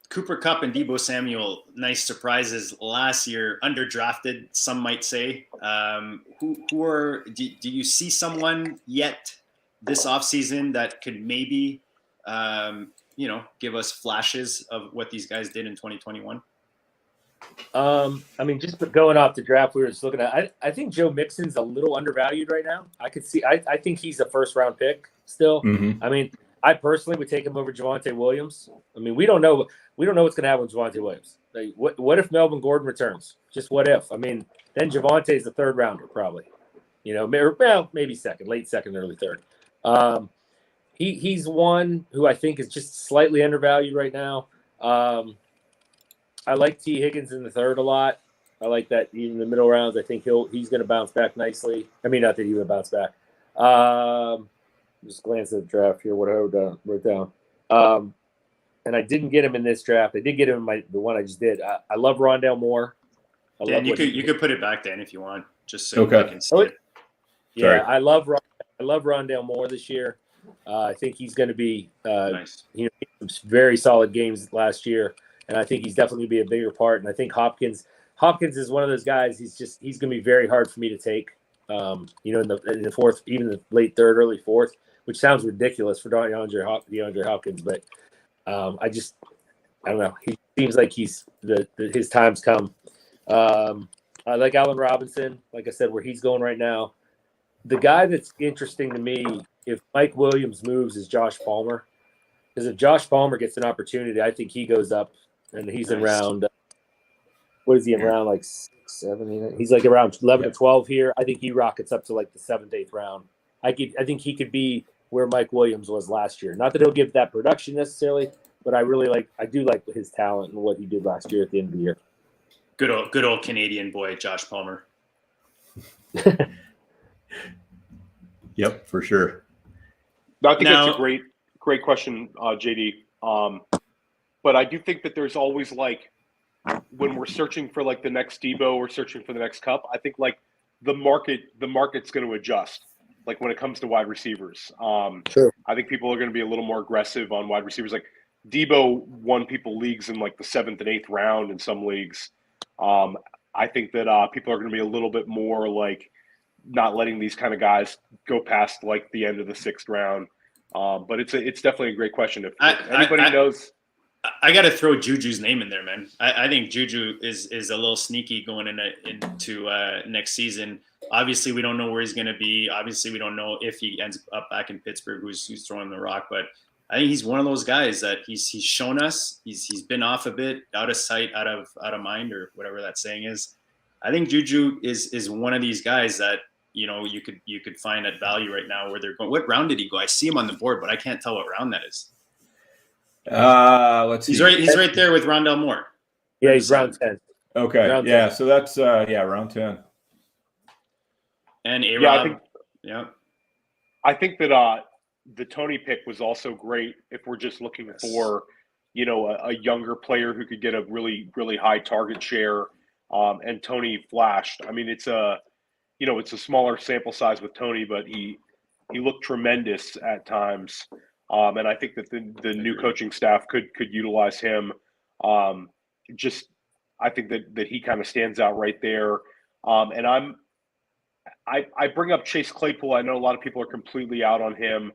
Cooper Kupp and Deebo Samuel, nice surprises last year, underdrafted, some might say. Do you see someone yet this offseason that could maybe give us flashes of what these guys did in 2021? I mean, just going off the draft, we were just looking at. I think Joe Mixon's a little undervalued right now. I could see. I think he's a first-round pick still. Mm-hmm. I mean, I personally would take him over Javonte Williams. I mean, we don't know what's going to happen with Javonte Williams. Like, what if Melvin Gordon returns? Just what if? I mean, then Javonte is the third rounder probably. Maybe second, late second, early third. He's one who I think is just slightly undervalued right now. I like T. Higgins in the third a lot. I like that even in the middle rounds. I think he's going to bounce back nicely. I mean, not that he would bounce back. Just glance at the draft here. What I wrote down. And I didn't get him in this draft. I did get him in the one I just did. I love Rondale Moore. Dan, you could put it back, Dan, if you want, just so Okay. you can see it. Yeah, Sorry. I love Rondale Moore this year. I think he's going to be Nice. some very solid games last year, and I think he's definitely going to be a bigger part. And I think Hopkins is one of those guys. He's going to be very hard for me to take. In the fourth, even the late third, early fourth, which sounds ridiculous for DeAndre Hopkins, but I don't know. He seems like his time's come. I like Allen Robinson, like I said, where he's going right now. The guy that's interesting to me, if Mike Williams moves, is Josh Palmer. Because if Josh Palmer gets an opportunity, I think he goes up, and he's in round. What is he in round like 6, 7? 8? He's like around 11 or 12 here. I think he rockets up to like the 7th, 8th round. I think he could be where Mike Williams was last year. Not that he'll give that production necessarily, but I do like his talent and what he did last year at the end of the year. Good old Canadian boy, Josh Palmer. Yep, for sure. I think that's a great question, JD. But I do think that there's always when we're searching for the next Debo or searching for the next Cup, I think the market's going to adjust. When it comes to wide receivers, Sure. I think people are going to be a little more aggressive on wide receivers. Like Debo won people leagues in the 7th and 8th round in some leagues. I think that people are going to be a little bit more not letting these kind of guys go past the end of the 6th round. But it's definitely a great question. If anybody knows, I got to throw Juju's name in there, man. I think Juju is a little sneaky going into next season. Obviously, we don't know where he's going to be. Obviously, we don't know if he ends up back in Pittsburgh, who's throwing the rock. But I think he's one of those guys that he's shown us. He's been off a bit, out of sight, out of mind, or whatever that saying is. I think Juju is one of these guys that you could find at value right now where they're going. What round did he go? I see him on the board, but I can't tell what round that is. Let's see. He's right there with Rondale Moore. Yeah, he's round 10. Okay. Round 10. 10. So that's round 10. And A-Rob. I think that the Tony pick was also great if we're just looking for, a younger player who could get a really, really high target share. And Tony flashed. I mean, it's a smaller sample size with Tony, but he looked tremendous at times. And I think that the new coaching staff could utilize him. I think that he kind of stands out right there. And I bring up Chase Claypool. I know a lot of people are completely out on him.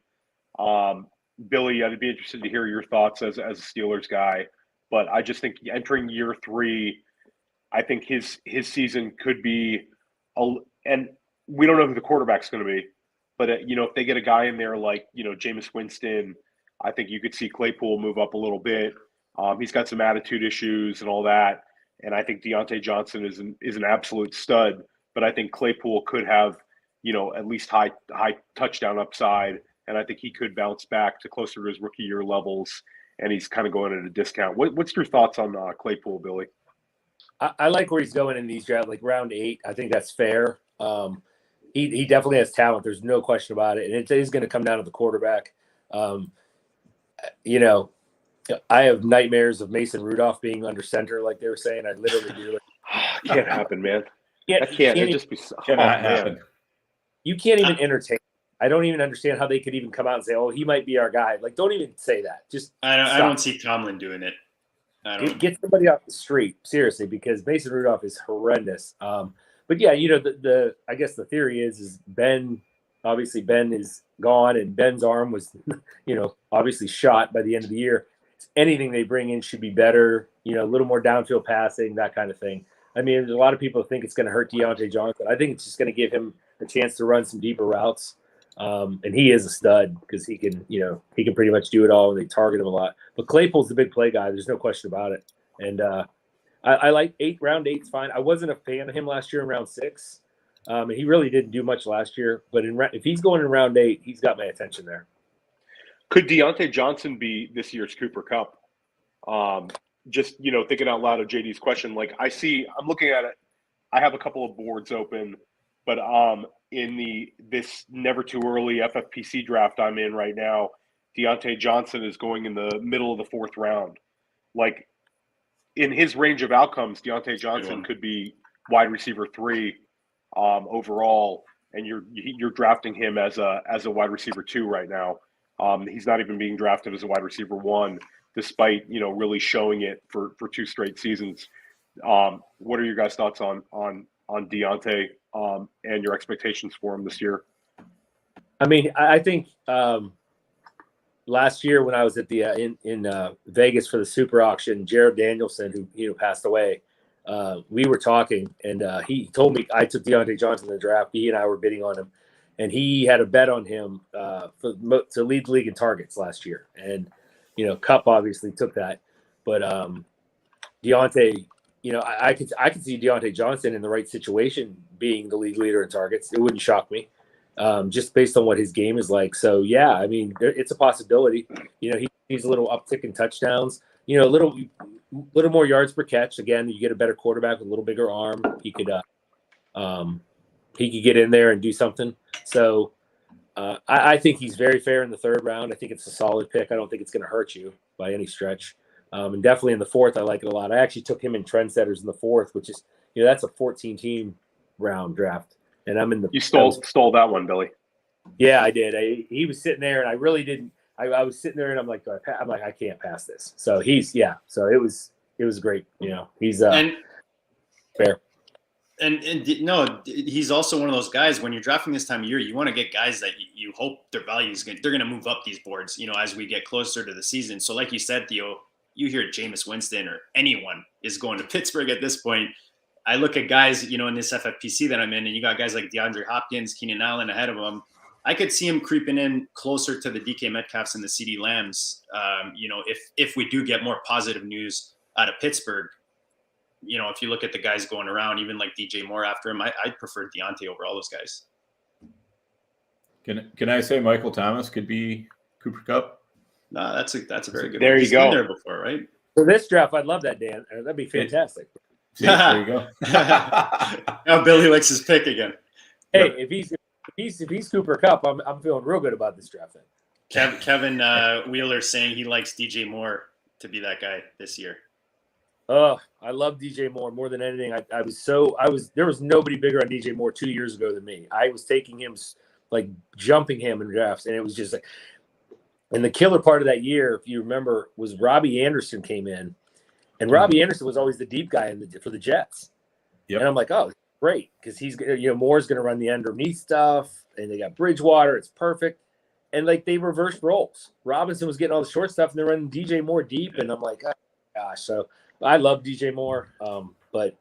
Billy, I'd be interested to hear your thoughts as a Steelers guy. But I just think entering year 3, I think his season could be and we don't know who the quarterback's going to be. But, if they get a guy in there like, Jameis Winston, I think you could see Claypool move up a little bit. He's got some attitude issues and all that. And I think Deontay Johnson is an absolute stud. But I think Claypool could have, at least high touchdown upside. And I think he could bounce back to closer to his rookie year levels. And he's kind of going at a discount. What's your thoughts on Claypool, Billy? I like where he's going in these drafts, round 8. I think that's fair. He definitely has talent. There's no question about it. And it is going to come down to the quarterback. I have nightmares of Mason Rudolph being under center, like they were saying. I literally do. Can't happen, man. That can't. It just Cannot happen. You can't even entertain. I don't even understand how they could even come out and say, "Oh, he might be our guy." Don't even say that. Just I don't see Tomlin doing it. Get somebody off the street, seriously, because Mason Rudolph is horrendous. But yeah, I guess the theory is Ben. Obviously, Ben is gone, and Ben's arm was, obviously shot by the end of the year. anything they bring in should be better, a little more downfield passing, that kind of thing. I mean, a lot of people think it's going to hurt Deontay Johnson. I think it's just going to give him a chance to run some deeper routes. And he is a stud because he can pretty much do it all, and they target him a lot. But Claypool's the big play guy. There's no question about it. And I like round 8's fine. I wasn't a fan of him last year in round 6. And he really didn't do much last year. But if he's going in round 8, he's got my attention there. Could Deontay Johnson be this year's Cooper Kupp? Just, thinking out loud of JD's question, like I'm looking at it. I have a couple of boards open, but in this never too early FFPC draft I'm in right now, Deontay Johnson is going in the middle of the 4th round. Like, in his range of outcomes, Deontay Johnson could be wide receiver 3 overall, and you're drafting him as a wide receiver 2 right now. He's not even being drafted as a wide receiver 1, despite really showing it for 2 straight seasons. What are your guys' thoughts on Deontay and your expectations for him this year? I mean, I think last year when I was at the in Vegas for the Super Auction, Jared Danielson, who passed away, we were talking, and he told me I took Deontay Johnson in the draft. He and I were bidding on him, and he had a bet on him to lead the league in targets last year. And Kupp obviously took that, but Deontay, I could see Deontay Johnson in the right situation being the league leader in targets. It wouldn't shock me, just based on what his game is like. So yeah, I mean, it's a possibility. He's a little uptick in touchdowns. A little more yards per catch. Again, you get a better quarterback with a little bigger arm. He could get in there and do something. So I think he's very fair in the 3rd round. I think it's a solid pick. I don't think it's going to hurt you by any stretch. And definitely in the 4th, I like it a lot. I actually took him in Trendsetters in the 4th, which is, that's a 14-team round draft. And I'm in the. You stole that one, Billy. Yeah, I did. He was sitting there, and I really didn't. I was sitting there, and I'm like, I can't pass this. So So it was great. He's fair. And no, he's also one of those guys, when you're drafting this time of year, you want to get guys that you hope their value they're going to move up these boards, as we get closer to the season. So like you said, Theo, you hear Jameis Winston or anyone is going to Pittsburgh at this point. I look at guys, in this FFPC that I'm in, and you got guys like DeAndre Hopkins, Keenan Allen ahead of him. I could see him creeping in closer to the DK Metcalfs and the CeeDee Lambs, if we do get more positive news out of Pittsburgh. If you look at the guys going around, even like DJ Moore after him, I'd prefer Deontay over all those guys. Can I say Michael Thomas could be Cooper Kupp? No, that's a very good there one. You He's go. been there before, right? For this draft, I'd love that, Dan. That'd be fantastic. See, there you go. Now Billy likes his pick again. Hey, if he's Cooper Kupp, I'm feeling real good about this draft. Then. Kevin Wheeler saying he likes DJ Moore to be that guy this year. Oh, I love DJ Moore more than anything. There was nobody bigger on DJ Moore 2 years ago than me. I was taking him, like jumping him in drafts, and it was just like. And the killer part of that year, if you remember, was Robbie Anderson came in, and Robbie Anderson was always the deep guy for the Jets. Yep. And I'm like, oh, great, because he's Moore's going to run the underneath stuff, and they got Bridgewater. It's perfect. And like they reversed roles. Robinson was getting all the short stuff, and they're running DJ Moore deep, and I'm like, oh, gosh. So I love DJ Moore, but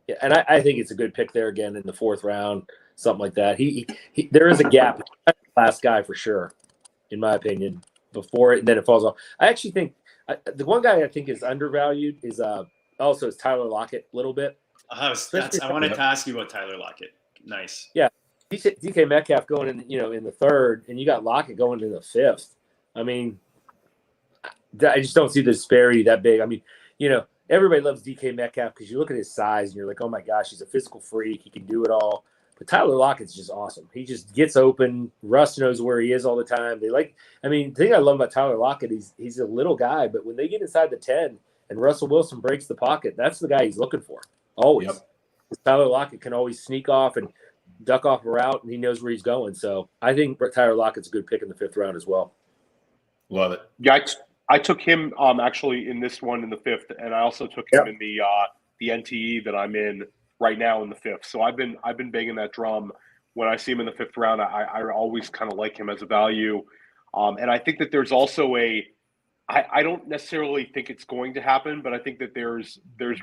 yeah, and I think it's a good pick there again in the 4th round, something like that. He there is a gap. He's the last guy for sure, in my opinion, before it, and then it falls off. I actually think the one guy I think is undervalued is also is Tyler Lockett a little bit. I wanted to ask you about Tyler Lockett. Nice. Yeah. DK Metcalf going in, in the 3rd, and you got Lockett going in the 5th. I mean, I just don't see the disparity that big. I mean, everybody loves DK Metcalf because you look at his size and you're like, oh my gosh, he's a physical freak. He can do it all. But Tyler Lockett's just awesome. He just gets open. Russ knows where he is all the time. The thing I love about Tyler Lockett, he's a little guy, but when they get inside the 10 and Russell Wilson breaks the pocket, that's the guy he's looking for. Always. Yep. Tyler Lockett can always sneak off and duck off a route, and he knows where he's going. So I think Tyler Lockett's a good pick in the 5th round as well. Love it. Yeah, I took him actually in this one in the 5th, and I also took him in the NTE that I'm in right now in the 5th. So I've been banging that drum. When I see him in the 5th round, I always kind of like him as a value. And I think that there's also a I don't necessarily think it's going to happen, but I think that there's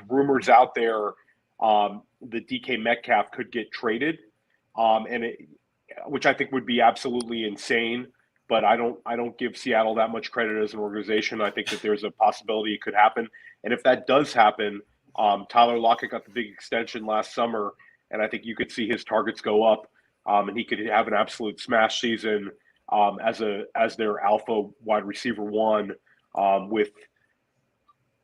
rumors out there that DK Metcalf could get traded, which I think would be absolutely insane. But I don't give Seattle that much credit as an organization. I think that there's a possibility it could happen, and if that does happen, Tyler Lockett got the big extension last summer, and I think you could see his targets go up, and he could have an absolute smash season as their alpha wide receiver one. With,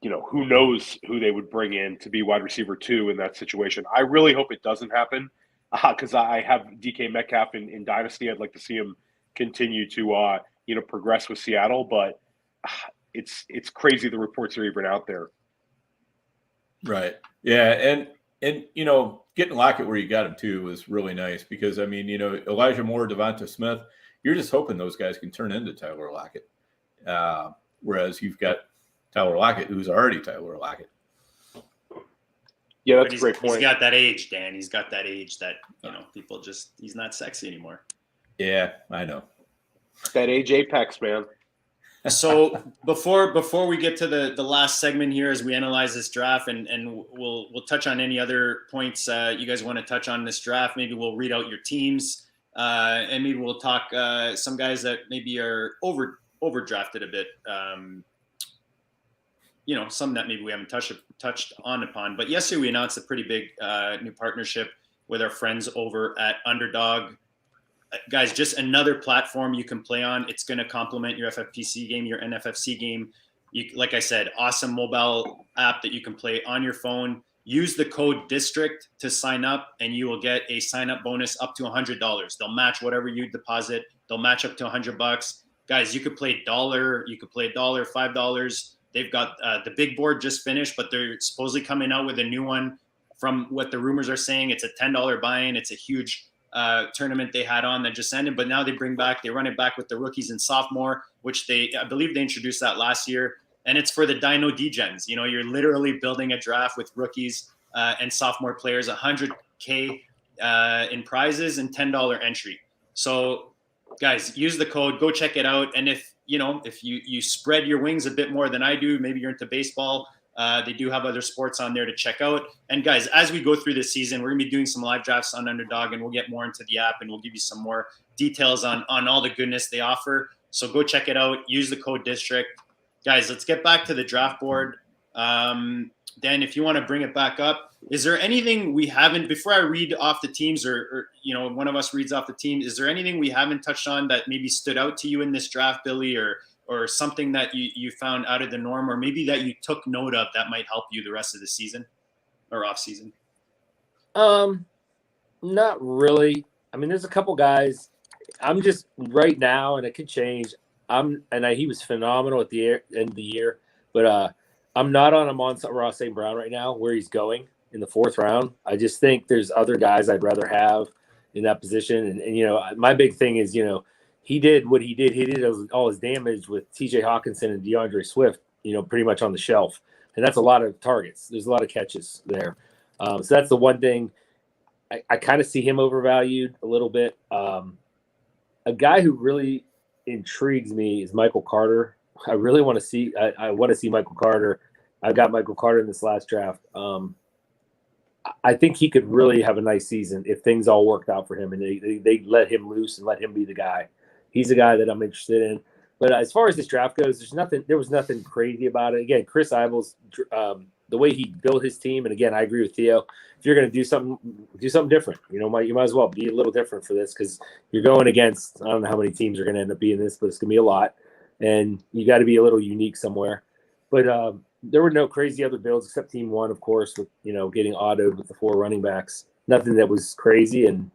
who knows who they would bring in to be wide receiver 2 in that situation. I really hope it doesn't happen because I have DK Metcalf in Dynasty. I'd like to see him continue to, progress with Seattle, but it's crazy the reports are even out there. Right. Yeah. And getting Lockett where you got him too was really nice because, Elijah Moore, Devonta Smith, you're just hoping those guys can turn into Tyler Lockett. Whereas you've got Tyler Lockett, who's already Tyler Lockett. Yeah, that's a great point. He's got that age, Dan. He's got that age that, people he's not sexy anymore. Yeah, I know. That age apex, man. So before we get to the last segment here as we analyze this draft and we'll touch on any other points you guys want to touch on this draft. Maybe we'll read out your teams and maybe we'll talk some guys that maybe are overdrafted a bit, some that maybe we haven't touched upon. But yesterday we announced a pretty big new partnership with our friends over at Underdog. Guys, just another platform you can play on. It's going to complement your FFPC game, your NFFC game. Like I said, awesome mobile app that you can play on your phone. Use the code DISTRICT to sign up, and you will get a sign-up bonus up to $100. They'll match whatever you deposit. They'll match up to $100. Guys, you could play $1, you could play $1, $5. They've got the big board just finished, but they're supposedly coming out with a new one. From what the rumors are saying, it's a $10 buy-in. It's a huge tournament they had on that just ended, but now they run it back with the rookies and sophomore, which I believe they introduced that last year. And it's for the Dino Degens. You're literally building a draft with rookies and sophomore players, $100K in prizes and $10 entry. So guys, use the code, go check it out. And if you spread your wings a bit more than I do, maybe you're into baseball, they do have other sports on there to check out. And guys, as we go through this season, we're gonna be doing some live drafts on Underdog, and we'll get more into the app and we'll give you some more details on all the goodness they offer. So go check it out. Use the code DISTRICT. Guys, let's get back to the draft board. Dan, if you want to bring it back up, is there anything we haven't, before I read off the teams or one of us reads off the team, is there anything we haven't touched on that maybe stood out to you in this draft, Billy, or something that you found out of the norm, or maybe that you took note of that might help you the rest of the season or off season? Not really. There's a couple guys. I'm just right now, and it could change. He was phenomenal at the end of the year, but I'm not on Amon-Ra St. Brown right now, where he's going in the 4th round. I just think there's other guys I'd rather have in that position. And my big thing is, he did what he did. He did all his damage with TJ Hawkinson and DeAndre Swift, pretty much on the shelf. And that's a lot of targets. There's a lot of catches there. So that's the one thing. I kind of see him overvalued a little bit. A guy who really intrigues me is Michael Carter. I really want to see. I want to see Michael Carter. I got Michael Carter in this last draft. I think he could really have a nice season if things all worked out for him and they let him loose and let him be the guy. He's the guy that I'm interested in. But as far as this draft goes, there was nothing crazy about it. Again, Chris Ibel's the way he built his team, and again, I agree with Theo. If you're going to do something different. You might as well be a little different for this because you're going against, I don't know how many teams are going to end up being this, but it's going to be a lot, and you got to be a little unique somewhere. But there were no crazy other builds except Team 1, of course, with getting autoed with the 4 running backs. Nothing that was crazy, and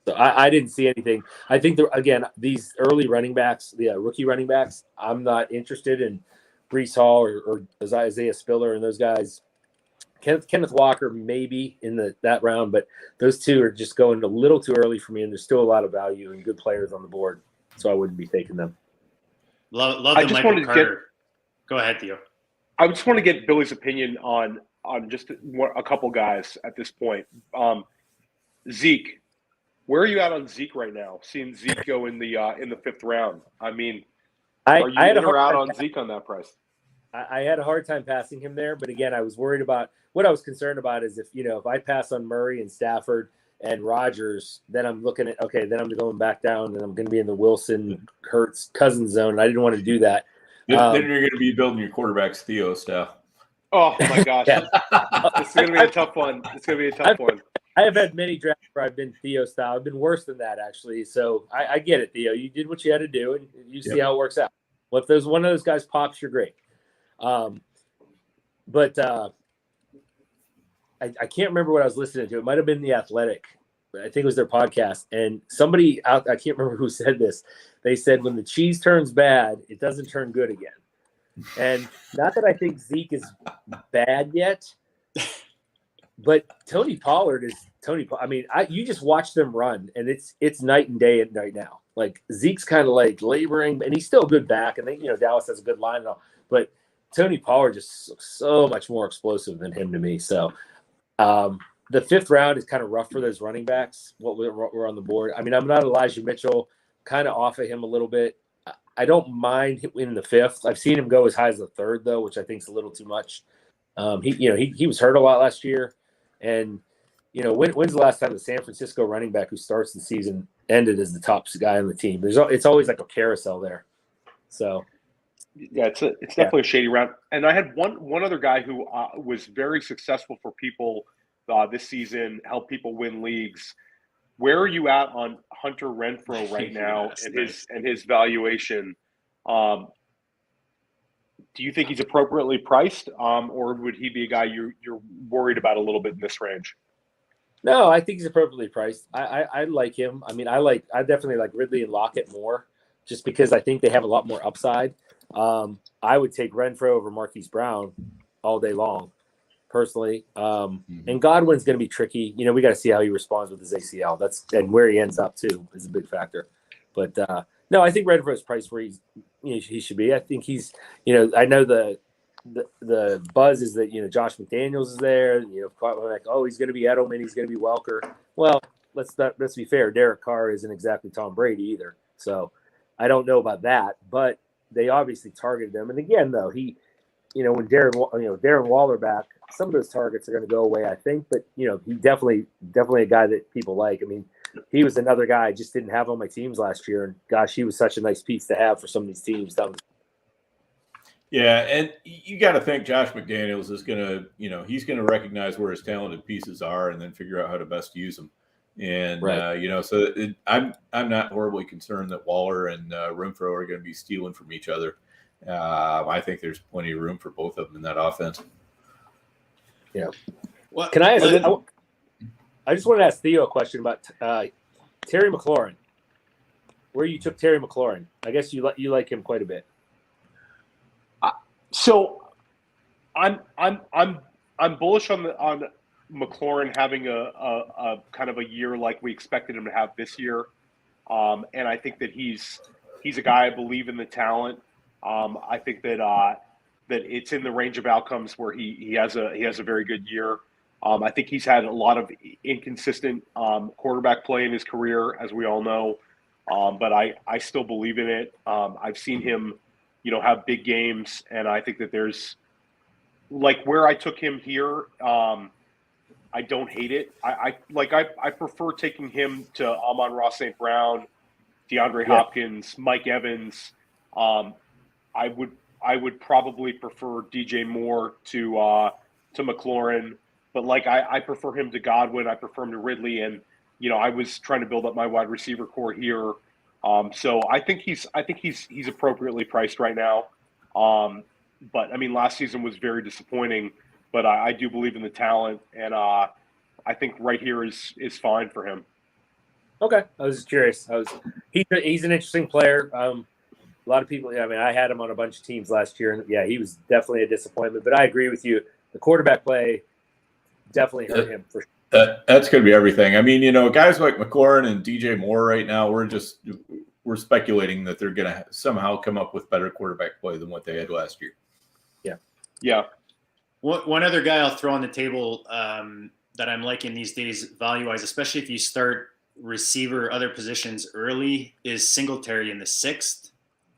so I didn't see anything. I think these early running backs, the rookie running backs, I'm not interested in Breece Hall or Isaiah Spiller and those guys. Kenneth Walker maybe in that round, but those two are just going a little too early for me, and there's still a lot of value and good players on the board, so I wouldn't be taking them. Love the Michael Carter. Go ahead, Theo. I just want to get Billy's opinion on just a couple guys at this point. Zeke, where are you at on Zeke right now? Seeing Zeke go in the 5th round. Are you I had a in or hard out time on Zeke on that price? I had a hard time passing him there, but again, I was worried about what I was concerned about is if I pass on Murray and Stafford and Rodgers, then I'm looking at then I'm going back down and I'm going to be in the Wilson, Hurts, Cousins zone. And I didn't want to do that. Then you're going to be building your quarterbacks Theo style. Oh my gosh, Yeah. This is going to be a tough one. It's going to be a tough one. I have had many drafts where I've been Theo style. I've been worse than that actually. So I get it, Theo. You did what you had to do, and you see how it works out. Well, if there's one of those guys pops, you're great. But I can't remember what I was listening to. It might have been The Athletic. I think it was their podcast. And somebody out, I can't remember who said this. They said, when the cheese turns bad, it doesn't turn good again. And not that I think Zeke is bad yet, but Tony Pollard is Tony. I mean, you just watch them run, and it's night and day right now. Like Zeke's kind of like laboring, and he's still a good back. And Dallas has a good line and all, but Tony Pollard just so much more explosive than him to me. So the fifth round is kind of rough for those running backs. What we're on the board. I mean, I'm not Elijah Mitchell, kind of off of him a little bit. I don't mind in the fifth. I've seen him go as high as the third though, which I think is a little too much. He was hurt a lot last year, and when's the last time the San Francisco running back who starts the season ended as the top guy on the team? It's always like a carousel there. So. Yeah, it's definitely a shady round. And I had one other guy who was very successful for people this season, helped people win leagues. Where are you at on Hunter Renfrow right now and his valuation? Do you think he's appropriately priced, or would he be a guy you're worried about a little bit in this range? No, I think he's appropriately priced. I like him. I mean, I definitely like Ridley and Lockett more, just because I think they have a lot more upside. I would take Renfrow over Marquise Brown all day long, personally. And Godwin's going to be tricky. We got to see how he responds with his ACL. And where he ends up too is a big factor. But no, I think Renfrow's priced where he should be. I think he's. I know the buzz is that Josh McDaniels is there. Like, oh, he's going to be Edelman. He's going to be Welker. Well, let's be fair. Derek Carr isn't exactly Tom Brady either. So I don't know about that, but they obviously targeted him. And again, though, when Darren Waller back, some of those targets are going to go away, I think. But he definitely a guy that people like. I mean, he was another guy I just didn't have on my teams last year, and gosh, he was such a nice piece to have for some of these teams. Yeah, and you got to think Josh McDaniels is going to, he's going to recognize where his talented pieces are and then figure out how to best use them. And right. I'm not horribly concerned that Waller and Renfrow are going to be stealing from each other. I think there's plenty of room for both of them in that offense. Yeah. Well, can I ask? I just want to ask Theo a question about Terry McLaurin. Where you took Terry McLaurin? I guess you like him quite a bit. So, I'm bullish on McLaurin having a kind of a year like we expected him to have this year, and I think that he's a guy I believe in the talent. I think that it's in the range of outcomes where he has a very good year. I think he's had a lot of inconsistent quarterback play in his career, as we all know, but I still believe in it. I've seen him, have big games, and I think that there's like where I took him here. I don't hate it. I prefer taking him to Amon-Ra St. Brown, DeAndre Hopkins, Mike Evans. I would probably prefer DJ Moore to McLaurin, but I prefer him to Godwin. I prefer him to Ridley, and I was trying to build up my wide receiver core here. So I think he's appropriately priced right now. But I mean, last season was very disappointing. But I do believe in the talent, and I think right here is fine for him. Okay, I was just curious. He's an interesting player. A lot of people. I mean, I had him on a bunch of teams last year, and he was definitely a disappointment. But I agree with you. The quarterback play definitely hurt him for sure. That's going to be everything. I mean, guys like McLaurin and DJ Moore right now, we're speculating that they're going to somehow come up with better quarterback play than what they had last year. Yeah. One other guy I'll throw on the table that I'm liking these days, value-wise, especially if you start receiver, other positions early, is Singletary in the 6th.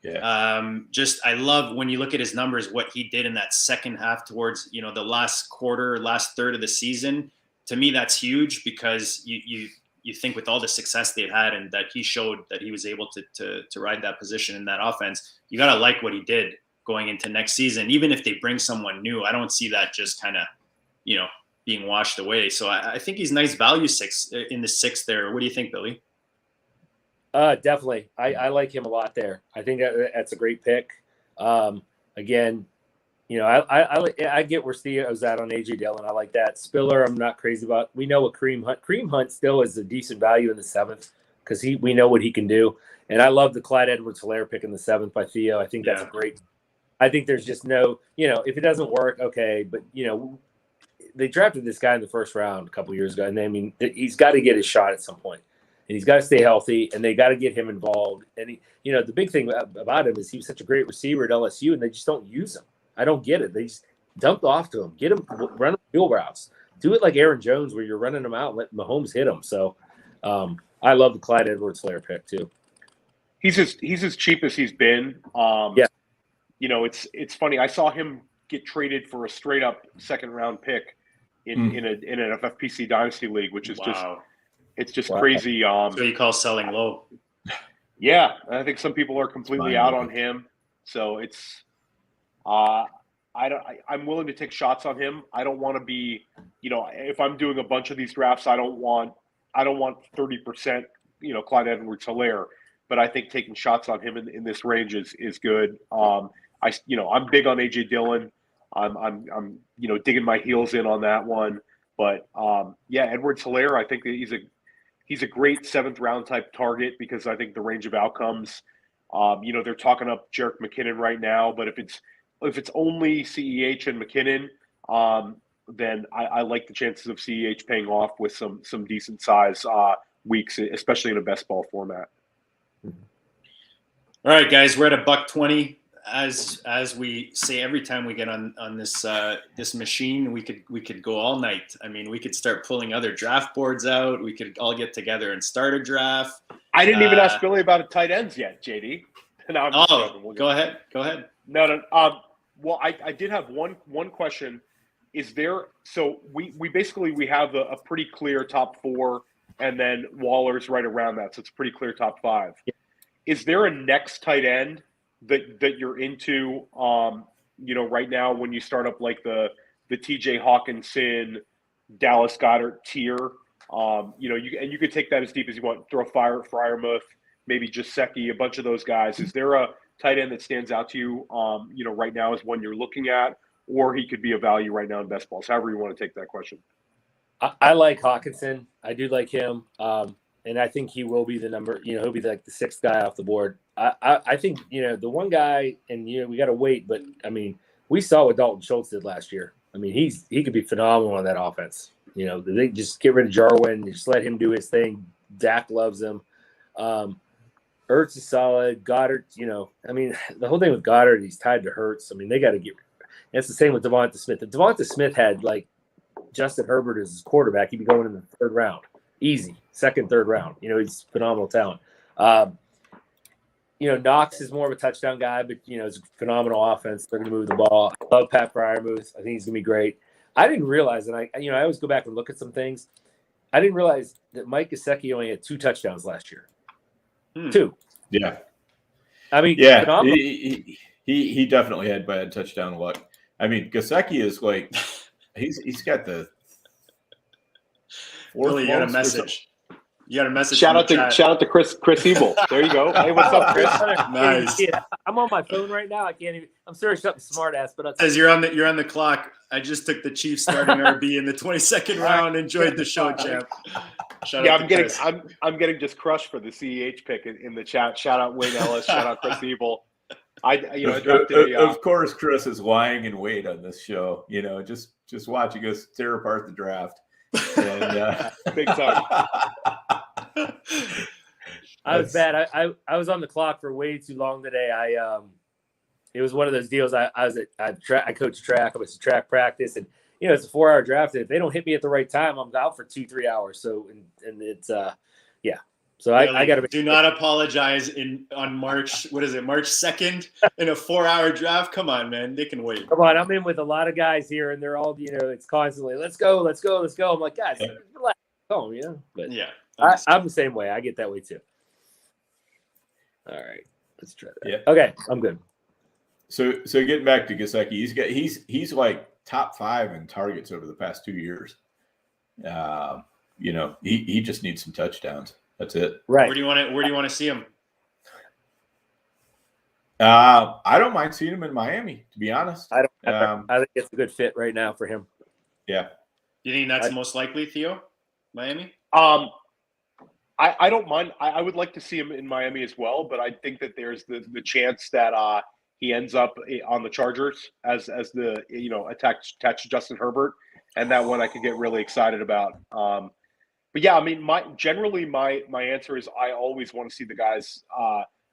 Yeah. Just I love when you look at his numbers, what he did in that second half towards the last quarter, last third of the season. To me, that's huge because you think with all the success they've had and that he showed that he was able to ride that position in that offense, you got to like what he did going into next season. Even if they bring someone new, I don't see that just kind of, being washed away. So I think he's nice value in the 6th there. What do you think, Billy? Definitely. I like him a lot there. I think that's a great pick. Again, I get where Theo's at on AJ Dillon. I like that. Spiller, I'm not crazy about. We know what Kareem Hunt still is a decent value in the 7th because we know what he can do. And I love the Clyde Edwards-Helaire pick in the 7th by Theo. I think that's a great. I think there's just no, if it doesn't work, okay. But, they drafted this guy in the 1st round a couple years ago. And I mean, he's got to get his shot at some point. And he's got to stay healthy, and they got to get him involved. And, the big thing about him is he was such a great receiver at LSU, and they just don't use him. I don't get it. They just dumped off to him. Get him, run field routes. Do it like Aaron Jones where you're running him out and let Mahomes hit him. So I love the Clyde Edwards-Helaire pick too. He's as cheap as he's been. It's funny. I saw him get traded for a straight up 2nd round pick in an FFPC Dynasty League, which is just crazy. So you call selling low. Yeah, I think some people are completely out on him. So it's I'm willing to take shots on him. I don't want to be, if I'm doing a bunch of these drafts, I don't want 30%, Clyde Edwards-Helaire, but I think taking shots on him in this range is good. I'm big on AJ Dillon. I'm digging my heels in on that one, but Edwards-Helaire, I think that he's a great 7th round type target because I think the range of outcomes, they're talking up Jerick McKinnon right now, but if it's only CEH and McKinnon, then I like the chances of CEH paying off with some decent size weeks, especially in a best ball format. All right, guys, we're at $120. As we say every time we get on this this machine, we could go all night. I mean, we could start pulling other draft boards out. We could all get together and start a draft. I didn't even ask Billy about a tight ends yet, JD. No, go ahead. No. Well, I did have one question. Is there? So we have a pretty clear top 4, and then Waller's right around that. So it's a pretty clear top 5. Yeah. Is there a next tight end that you're into, right now when you start up like the TJ Hawkinson, Dallas Goedert tier, you could take that as deep as you want, throw Freiermuth, maybe Jasecki, a bunch of those guys. Is there a tight end that stands out to you, right now as one you're looking at, or he could be a value right now in best balls, however you want to take that question? I like Hawkinson. I do like him. And I think he will be the number, he'll be like the 6th guy off the board. I think, the one guy, and, we got to wait, but I mean, we saw what Dalton Schultz did last year. I mean, he could be phenomenal on that offense. They just get rid of Jarwin, just let him do his thing. Dak loves him. Ertz is solid. Goddard, I mean, the whole thing with Goddard, he's tied to Hurts. I mean, they got to get, and it's the same with Devonta Smith. If Devonta Smith had like Justin Herbert as his quarterback, he'd be going in the 3rd round. Easy. 2nd, 3rd round. He's phenomenal talent. Knox is more of a touchdown guy, but, it's a phenomenal offense. They're going to move the ball. I love Pat Freiermuth. I think he's going to be great. I didn't realize, and I always go back and look at some things. I didn't realize that Mike Gesicki only had 2 touchdowns last year. 2. Yeah. I mean, yeah, he definitely had bad touchdown luck. I mean, Gesicki is like, he's got the Billy, you got a message. Shout out to Chris Evil. There you go. Hey, what's up, Chris? Nice. Yeah, I'm on my phone right now. I can't even. I'm serious, something smart ass. But as you're on the clock, I just took the Chiefs starting RB in the 22nd round. Enjoyed the show, champ. I'm getting just crushed for the CEH pick in the chat. Shout out Wayne Ellis. Shout out Chris Evil. I drafted of course, Chris is lying in wait on this show. Just watching us tear apart the draft. And, big time. I was bad. I was on the clock for way too long today. It was one of those deals. I coached track. I was at track practice, and it's a 4-hour draft. If they don't hit me at the right time, I'm out for 2-3 hours. So and it's So I got to do not apologize on March. What is it? March 2nd in a 4-hour draft. Come on, man. They can wait. Come on. I'm in with a lot of guys here, and they're all, it's constantly, let's go. I'm like, guys, relax. Oh, yeah. But yeah, I'm the same way. I get that way too. All right. Let's try that. Yeah. Okay. I'm good. So getting back to Gesicki, he's like top 5 in targets over the past 2 years. He just needs some touchdowns. That's it. Right. Where do you want to see him? I don't mind seeing him in Miami, to be honest. I think it's a good fit right now for him. Yeah. You think that's most likely, Theo? Miami? I don't mind. I would like to see him in Miami as well, but I think that there's the chance that he ends up on the Chargers as the attached to Justin Herbert, and that one I could get really excited about. But yeah, I mean, my answer is I always want to see the guys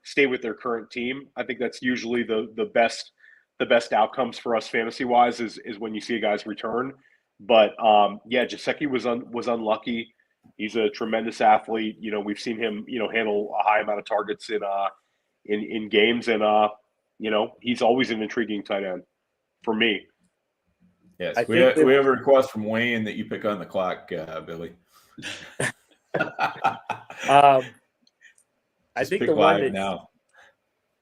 stay with their current team. I think that's usually the best outcomes for us fantasy wise is when you see guys return. But Gesicki was unlucky. He's a tremendous athlete. We've seen him handle a high amount of targets in games, and he's always an intriguing tight end for me. Yes, we have a request from Wayne that you pick on the clock, Billy. I think the one that now.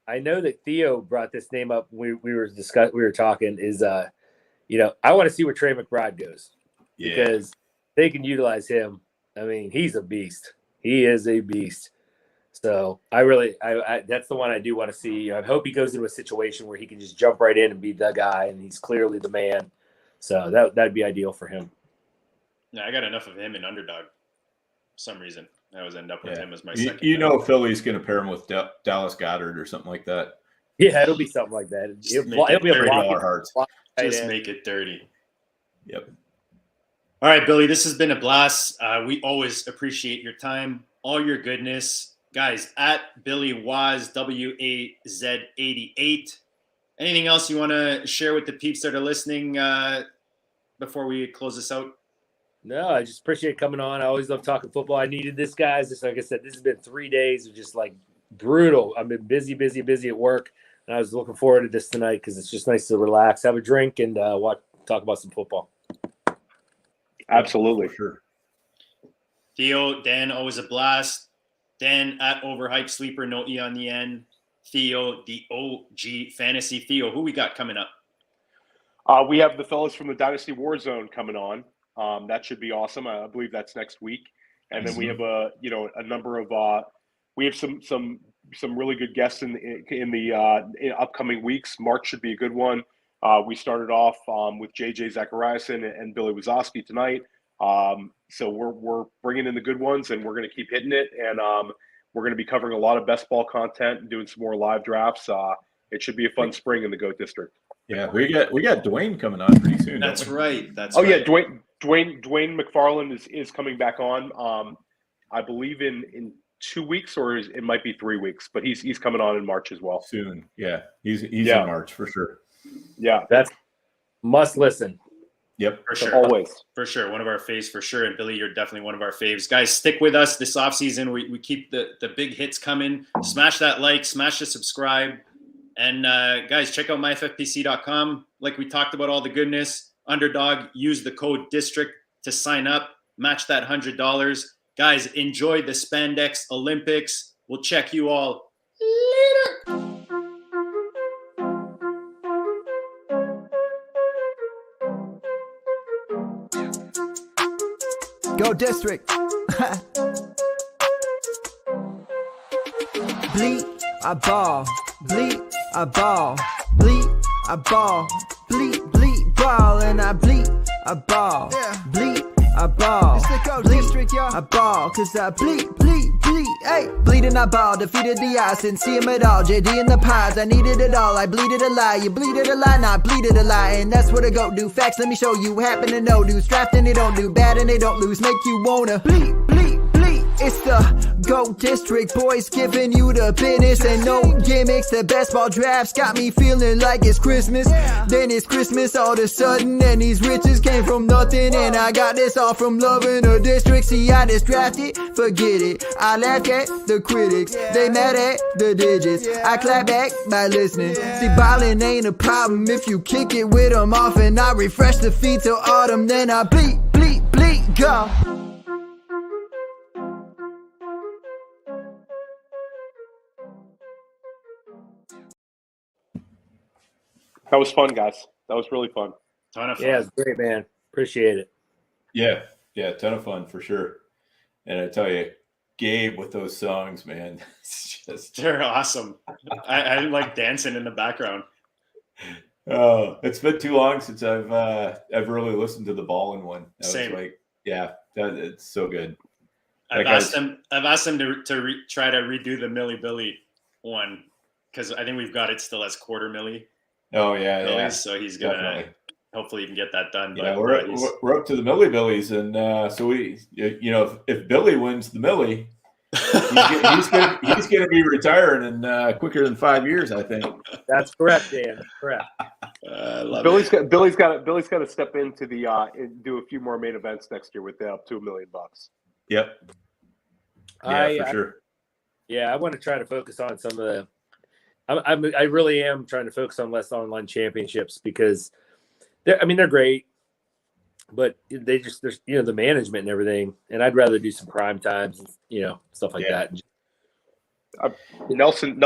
I know that Theo brought this name up. We were talking is I want to see where Trey McBride goes because they can utilize him. I mean, he's a beast. He is a beast. So I that's the one I do want to see. I hope he goes into a situation where he can just jump right in and be the guy, and he's clearly the man. So that'd be ideal for him. Yeah, I got enough of him in Underdog. For some reason, I always end up with him as my second. Philly's going to pair him with Dallas Goedert or something like that. Yeah, it'll be something like that. It'll be a $30 block. Just make it dirty. Yep. All right, Billy, this has been a blast. We always appreciate your time, all your goodness. Guys, at Billy Waz, WAZ88. Anything else you want to share with the peeps that are listening before we close this out? No, I just appreciate coming on. I always love talking football. I needed this, guys. Just like I said, this has been 3 days of just like brutal. I've been busy at work, and I was looking forward to this tonight because it's just nice to relax, have a drink, and talk about some football. Absolutely. Sure. Theo, Dan, always a blast. Dan at Overhyped Sleeper, no E on the end. Theo, the OG Fantasy. Theo, who we got coming up? We have the fellas from the Dynasty Warzone coming on. That should be awesome. I believe that's next week. And then we have a number of we have some really good guests in the upcoming weeks. March should be a good one. We started off with JJ Zachariason and Billy Wasosky tonight. So we're bringing in the good ones, and we're going to keep hitting it. And we're going to be covering a lot of best ball content and doing some more live drafts. It should be a fun spring in the GOAT District. Yeah, we got Dwayne coming on pretty soon. That's right. Yeah, Dwayne McFarland is coming back on. I believe in 2 weeks, or it might be 3 weeks, but he's coming on in March as well. Soon. Yeah, he's in March for sure. Yeah, that's must listen. Yep, for sure. Always. For sure. One of our faves for sure. And Billy, you're definitely one of our faves. Guys, stick with us this offseason. We keep the big hits coming. Smash that like, smash the subscribe. And guys, check out myffpc.com. Like we talked about all the goodness. Underdog, use the code DISTRICT to sign up. Match that $100. Guys, enjoy the Spandex Olympics. We'll check you all later. Go District. Bleed, I ball. Bleed, I ball. Bleed, I ball. Bleed, ball. And I bleed, I ball. Bleed, I ball. It's the Go District, y'all. I ball, cause I bleed. Hey, bleeding, I ball. Defeated the odds, didn't see him at all. JD in the pods, I needed it all. I bleeded a lie. You bleeded a lie, not bleeded a lie. And that's what I go do. Facts, let me show you. Happen to know dudes. Drafting, they don't do bad and they don't lose. Make you wanna bleed. It's the GOAT District, boys giving you the business and no gimmicks. The best ball drafts got me feeling like it's Christmas. Then it's Christmas all of a sudden, and these riches came from nothing. And I got this all from loving the district. See, I just drafted, forget it. I laugh at the critics, they mad at the digits. I clap back by listening. See, BALLiN ain't a problem if you kick it with them off. And I refresh the feed till autumn, then I bleep, bleep, bleep, go. That was fun, guys. That was really fun. Ton of fun. Yeah, it's great, man. Appreciate it. Yeah, ton of fun for sure. And I tell you, Gabe with those songs, man, it's just They're awesome. I like dancing in the background. oh, it's been too long since I've really listened to the BALLiN one. Same. Was like, yeah, it's so good. I've asked them to try to redo the Milli Billy one because I think we've got it still as quarter milli. Oh yeah. So he's gonna Definitely. hopefully he can get that done. Yeah, But we're up to the Milli Billies, and so we, if Billy wins the Milli, he's gonna be retiring in quicker than 5 years, I think. That's correct, Dan. Correct. Billy's got to step into the and do a few more main events next year with up to $1 million. Yep. Yeah, for sure. Yeah, I want to try to focus on some of the. I really am trying to focus on less online championships because they're great, but there's the management and everything, and I'd rather do some prime times, stuff like that. Nelson